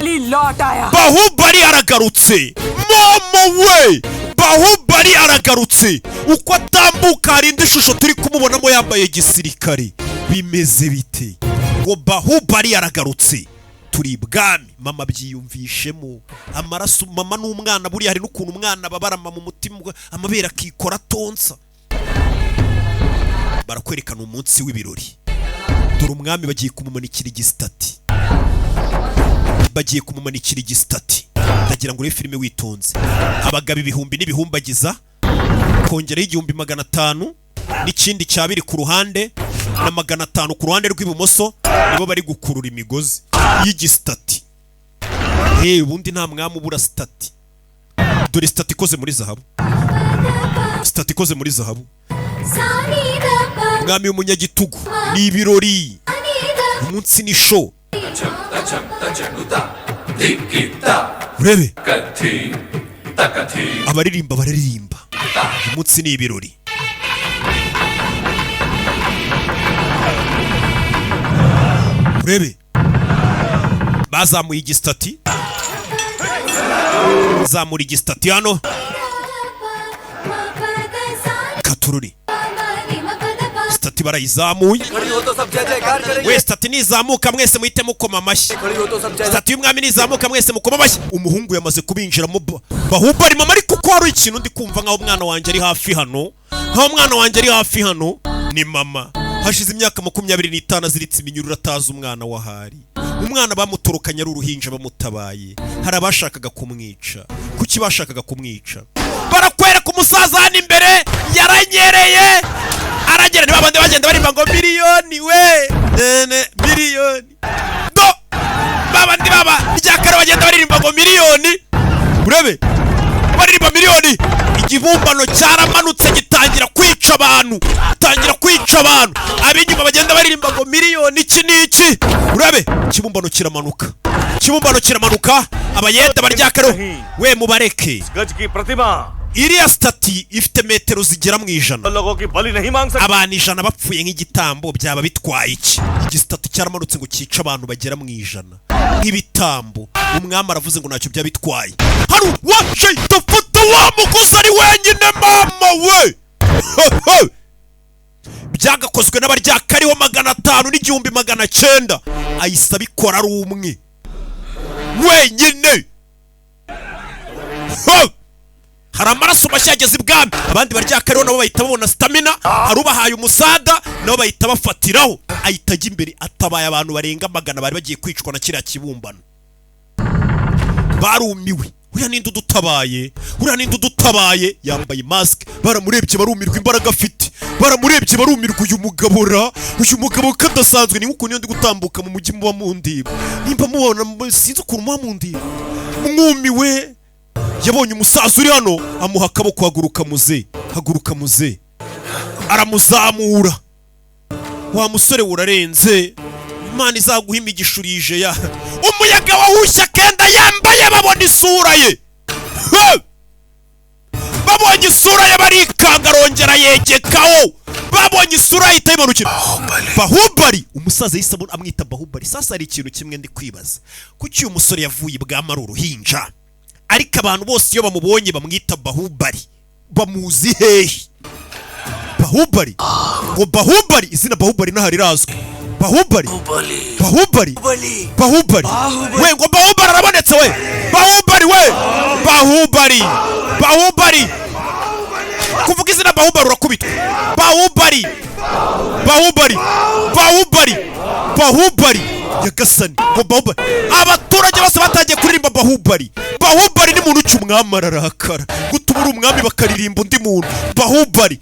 Bahubali aragarutse. Mama we, Bahubali aragarutse. Uko atambuka hari indi shusho turi kumubonamo yambaye gisirikare. Bimeze bite? Ngo Bahubali aragarutse. Turi ibwami. Mama byiyumvishemo amaraso. Mama n'umwana buri hari n'ukuntu umwana babarama mu mutima, amabera akikora tonsa. Barakwerekana umunsi w'ibirori. Dore umwami bagiye kumumanikira igisitati. Ndagira ngo uri filime witonze. Abagabo ibihumbi n'ibihumbagiza, kongeraho 1500 n'ikindi cyabiri ku ruhande na 500 ku ruhande rw'ibumoso, nibo bari gukurura imigozi y'igisitati. Ubundi nta mwami ubura stati. Dore stati ikoze muri zahabu. Mwami w'umunyagitugu. Ni ibirori. Umunsi ni show. Urebe abaririmba. Umunsi ni ibirori. Urebe bazamuye igisitati. Zamura igisitati hano. Katururi stati barayizamuye. We stati nizamuka mwese muhite mukoma amashyi. Stati y'umwami nizamuka mwese mukoma amashyi. Umuhungu yamaze kubinjiramo. Bahubali mama ariko ko hari ikintu ndi kumva nkaho umwana wanjye ari hafi hano. Ni mama. hashize imyaka 25 aziritse iminyururu atazi umwana wahari. Umwana bamutorokanye ari uruhinja bamutabaye. Hari abashakaga kumwica. Kuki bashakaga kumwica? Barakwereka umusaza hano imbere yaranyereye. Aragera nibabande bagenda barimba ngo miliyoni we. Miliyoni. Do. Babandi baba ryakara bagenda baririmba ngo miliyoni. Urebe. Baririmba miliyoni. Igibumbano cyaramanutse gitangira kwica abantu. Abinyuma bagenda baririmba ngo miliyoni iki niki. Urabe kibumbano kiramanuka. Abayenda baryakaro we mubareke. Iriya stati ifite metero zigera mu ijana. Abantu ijana bapfuye nk'igitambo byaba bitwaye iki? Igistatu cyaramanutse ngo kica abantu bagera mu ijana nk'ibitambo. Umwami aravuze ngo ntacyo byaba bitwaye. Haru waje dufata wa mukozi ari wenyine mama we. Byagakozwe n'abaryakariho 500 n'igihumbi 900 ayisa bikora ari umwe wenyine. Hari amaraso mashyageze ibwami. Abandi baryakariho nabo bahita babona stamina. Arubahaye umusada nabo bahita bafatiraho. Ahita ajya imbere atabaye abantu barenga 100 bari bagiye kwicwa na kiriya kibumbano. Barumiwe. Uriya ninde udutabaye yambaye mask. Baramurebye barumirwa imbaraga afite. Baramurebye barumirwa uyu mugabo kadasanzwe. Ni uko niyo ndi gutambuka mu mujyi muba mundiba. Nimba mubona sinzi ukuntu muba mundiba. Mwumiwe yabonye umusaza uri hano amuha akaboko haguruka muze. Aramuzamura. Wa musore urarenze. Imana izaguha imigishurije ya. Umuyaga wahushya kenda yambaye babona isura ye. Babonye isura ye barikanga rongera yegekaho. Babonye isura ye itayimanukira. Bahubali. Umusaza yisabona amwita Bahubali. Sasa ari ikintu kimwe ndi kwibaza. Kuki uyu musore yavuye ibwama ari uruhinja? Ariko abantu bose iyo bamubonye bamwita Bahubali. Bamuzi hehe? Bahubali. Ngo Bahubali izina Bahubali nahari razwe. Bahubali. We ngo Bahubali arabonetse we. Bahubali. Kuvuga izina Bahubali urakubitwa. Bahubali. Yagasani ngo Bahubali. Abaturage bose batangiye kuririmba Bahubali ni muntu cy'umwami ararakara. Gutubura umwami bakaririmba undi muntu. Bahubali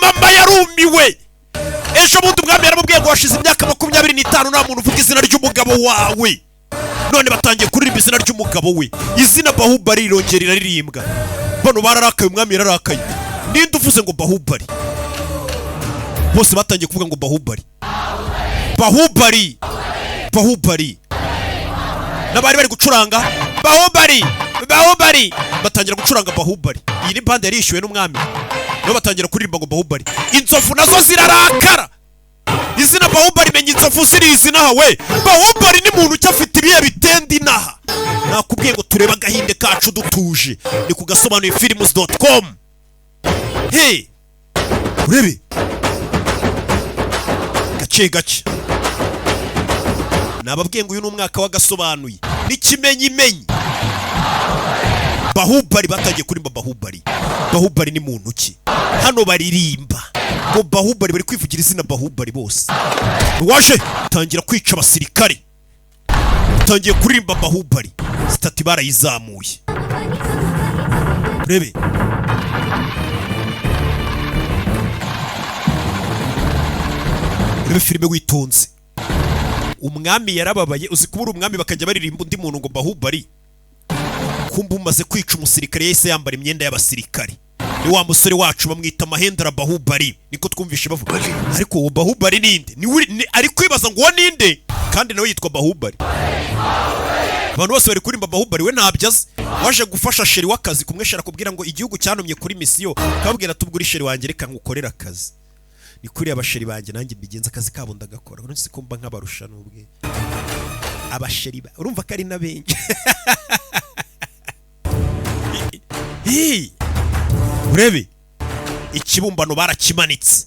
mama yarumiwe. Ejo bundi umwami yaramubwiye ngo washize imyaka 25 nta muntu uvuga izina ry'umugabo wawe. None batangiye kuririmba izina ry'umugabo we. Izina Bahubali rirongera iraririmbwa. Bano bararakaye umwami yararakaye. Ninde uvuze ngo Bahubali? Bose batangiye kuvuga ngo Bahubali. Nabari bari gucuranga Bahubali. Batangira gucuranga Bahubali. Iyi ni bande yarishyuwe n'umwami. No batangira kuririmba ngo Bahubali. Inzovu nazo zirarakara. Izina Bahubali menye inzovu zirizi naha we. Bahubali ni muntu cyafite ibiye bitendi naha. Nakubwiye ngo tureba agahinde kacu dutuje. Ni kugasobanuye films.com. Hey. Urebe. Gace. Nababwiye ngo uyu n'umwaka wagasobanuye. N'ikimenyimenyi. Bahubali batangiye kurimba Bahubali ni muntu ki? Hano baririmba ngo Bahubali bari kwivugira izina Bahubali bose. Waje tangira kwica abasirikare. Tangiye kurimba Bahubali. Stati barayizamuye. Rebe. Rebe filime witonze. Umwami yarababaye uzi kubura umwami bakajya baririmba undi muntu ngo Bahubali. Kumbu umaze kwica umusirikare yahise yambara imyenda y'abasirikare. Ni wa musore wacu bamwita Mahendra Bahubali. Niko twumvishe bavuga. Ariko uwo Bahubali ninde? Ni ari kwibaza ngo ninde? Kandi nawe yitwa Bahubali. Abantu bose bari kurimba Bahubali we ntabyaze. Waje gufasha sheri w'akazi kumwe shera kubwira ngo igihugu cyanumye kuri misiyo. Kabwira tubwira sheri wanjye reka ngukorera akazi. Ni kuri abasheri banjye nanjye mbigenza akazi kabo ndagakora. Uretse ko mba nk'abarusha n'ubwe. Abasheri urumva ko ari nabenje. Urebe ikibumbano barakimanitse.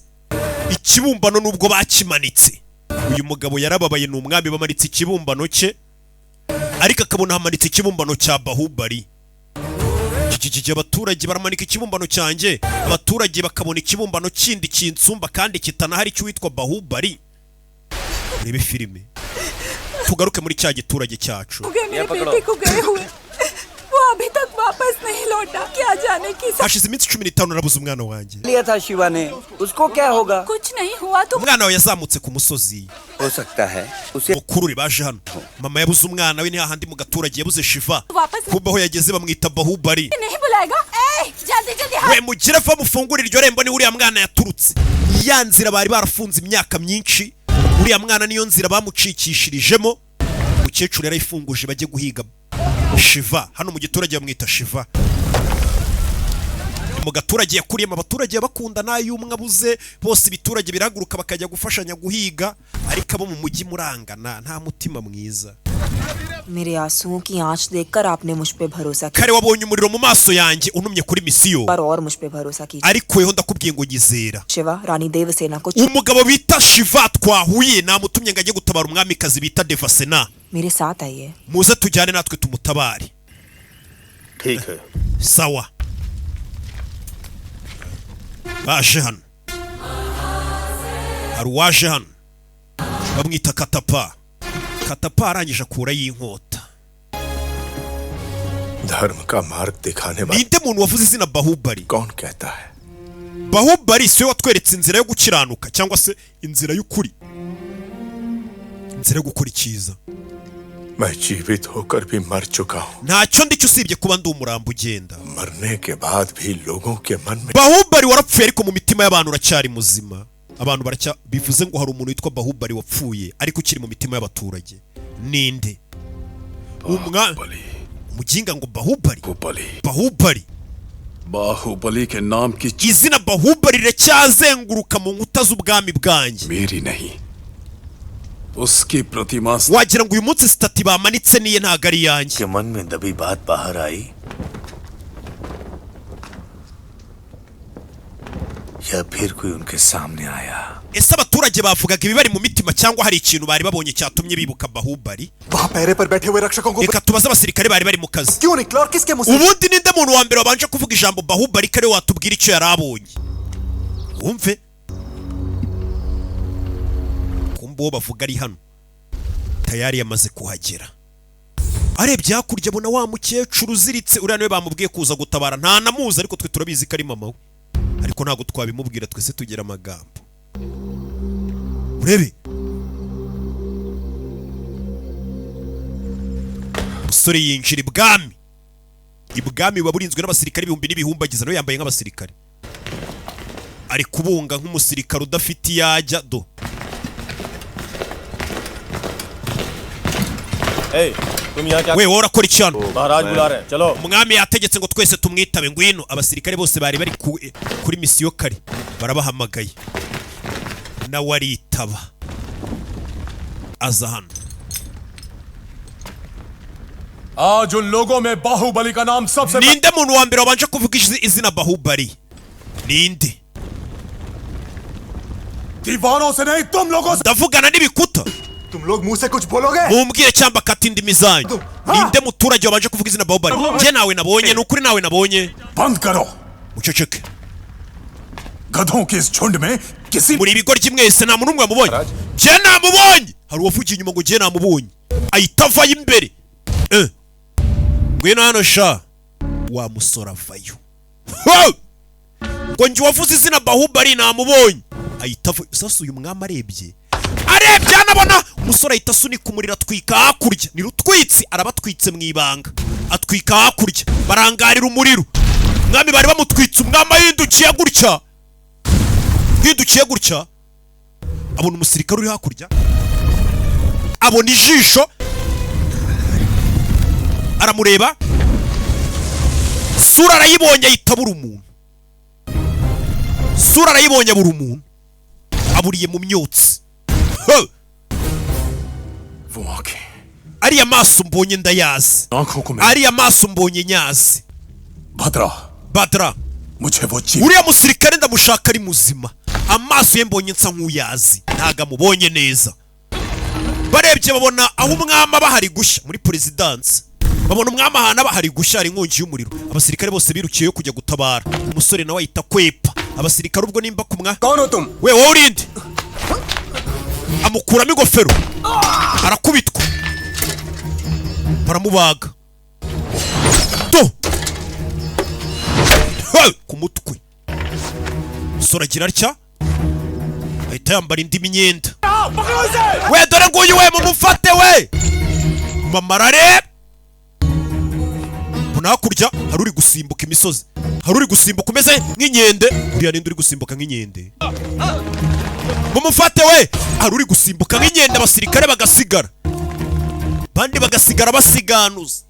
Ikibumbano nubwo bakimanitse. Uyu mugabo yarababaye n'umwami bamanitse ikibumbano cye. Ariko akabona hamanitse ikibumbano cya Bahubali. iki abaturage baramanika ikibumbano cyanjye, abaturage bakabona ikibumbano kindi kinsumba kandi kitanahari cy'uwitwa Bahubali. Rebe filime tugaruke muri cya giturage cyacu. Hashize iminsi 15 narabuze umwana wanjye. लिया था शिवा ने, उसको क्या होगा? कुछ नहीं हुआ तो umwana we yazamutse ku musozi. हो सकता है उसे Mukuru baje hano. Mama yabuze umwana we ni hahandi mu gaturage yabuze Shiva. Kumbe aho yageze bamwita Bahubali. नहीं बुलाएगा जल्दी जल्दी We mugire fa mufungurira iryo rembo ni uriya mwana yaturutse. Ya nzira bari barafunze imyaka myinshi. Uriya mwana niyo nzira bamucikishirijemo. Mukecuru yarayifunguje bajye guhiga Shiva. Hano mu giturage bamwita Shiva. Mu gaturage yakuriyemo abaturage bakunda nayo umwe abuze bose ibiturage biraguruka bakajya gufashanya guhiga ariko abo mu mujyi murangana nta mutima mwiza. मेरे आंसुओं की आंच देखकर आपने मुझ पे भरोसा किया Kare wabonye umuriro mu maso yanjye untumye kuri misiyo. और मुझ पे भरोसा कीजिए Ariko yeho ndakubwiye ngo nyizera. Shiva रानी देवसेना को Umugabo bita Shiva twahuye namutumye ngo ajye gutabara umwamikazi bita Devasena. मेरे साथ आइए Muze tujyane natwe tumutabare. ठीक है Sawa. Baje hano. Hari uwaje hano. Bamwita Katapa. Katapa arangije akura y'inkota. धर्म का मार्ग दिखाने वाला Ninde muntu wavuze izina Bahubali? कौन कहता है? Bahubali siwe watweretse inzira yo gukiranuka cyangwa se inzira y'ukuri. Inzira yo gukora icyiza. मैं जीवित होकर भी मर चुका हूँ। Ntacyo ndicyo usibye kuba ndi umurambo ugenda. मरने के बाद भी लोगों के मन में Bahubali warapfuye ariko mu mitima y'abantu uracyari muzima. Abantu baracya bivuze ngo hari umuntu witwa Bahubali wapfuye ariko ukiri mu mitima y'abaturage. Ninde? Mujinga ngo Bahubali. Bahubali. Baahubali के नाम की Izina Bahubali riracyazenguruka mu nkuta z'ubwami bwanjye. मेरी नहीं उसकी प्रतिमा Wagira ngo uyu munsi stati bamanitse niye ntago ari yanjye. के मन में दबी बात बाहर आई या फिर कोई उनके सामने आया? Ese abaturage bavugaga ibibari mu mitima cyangwa hari ikintu bari babonye cyatumye bibuka Bahubali? वहाँ पैरे पर बैठे हुए रक्षकों को Reka tubaze abasirikare bari bari mu kazi. क्यों निकला और किसके मुंह से? Ubundi ninde muntu wa mbere wabanje kuvuga ijambo Bahubali kare watubwira icyo yarabonye? Wumve. Kumbe uwo bavuga ari hano. Tayari yamaze kuhagera. Arebye hakurya abona wa mukecuru uziritse uriya niwe bamubwiye kuza gutabara nta namuzi ariko twe turabizi ko ari mama we. Ariko ntago twabimubwira twese tugira amagambo. Urebe. Musore yinjira ibwami. Ibwami baburinzwe n'abasirikare ibihumbi n'ibihumbagiza no yambaye nk'abasirikare. Ari kubunga nk'umusirikare udafite yajya do. Hey, तुम यहाँ क्या? We wora kora icyano. महाराज बुला रहे हैं, चलो. Umwami yategetse ngo twese tumwitabe ngwino abasirikare bose bari bari kuri misiyo kare barabahamagaye. Na waritaba. Aza hano. आज उन लोगों में बाहुबली का नाम सबसे Ninde muntu wa mbere wabanje kuvuga izina Bahubali? Ninde? दीवानों से नहीं तुम लोगों से. Ndavugana n'ibikuta. तुम लोग मुंह से कुछ बोलोगे? Mumbwire cyamba kati indimi zanyu. Ninde muturage wabanje kuvuga izina Bahubali? Je nawe nabonye nukuri nawe nabonye. बंद करो. Muceceke. गधों के इस झुंड में किसी muri ibigoryi mwese nta muntu umwe wamubonye. Je namubonye. Hari uwavugiye inyuma ngo je namubonye. Ahita avayo imbere. Ngwino hano sha. Wa musora avayo. Ngo njye wavuze izina Bahubali namubonye. Ahita avayo. Sasa uyu mwami arebye. Arebye anabona umusore ahita asunika umuriro atwika hakurya. Ni rutwitsi arabatwitse mu ibanga. Atwika hakurya. Barangarira umuriro. Mwami bari bamutwitse umwami ahindukiye gutya. Hindukiye gutya. Abona umusirikare uri hakurya. Abona ijisho. Aramureba. Sura arayibonye ayitabura umuntu. Sura arayibonye abura umuntu. Aburiye mu myotsi. Ariya maso mbonye ndayazi. Ariya maso mbonye nyazi. Badra. Uriya musirikare ndamushaka ari muzima. Amaso ye mbonye nsa nk'uyazi. Ntago amubonye neza. Barebye babona aho umwami bahari gushya muri presidence. babona umwami ahantu aba hari gushara inkongi y'umuriro. Abasirikare bose birukiyeyo kujya gutabara. Umusore nawe ahita kwepa. Abasirikare ubwo nimba kumwa. We wowe urinde. Amukuramo ingofero. Arakubitwa. Baramubaga. To. Ku mutwe. Umusore agira atya. Ahita yambara indi myenda. We dore nguyu we mumufate we. Mamarare. Mbona hakurya hari uri gusimbuka imisozi. Hari uri gusimbuka umeze nk'inkende. Uriya ninde uri gusimbuka nk'inkende? Mumufate we. Hari uri gusimbuka nk'inkende abasirikare bagasigara. Bandi bagasigara basiganuza.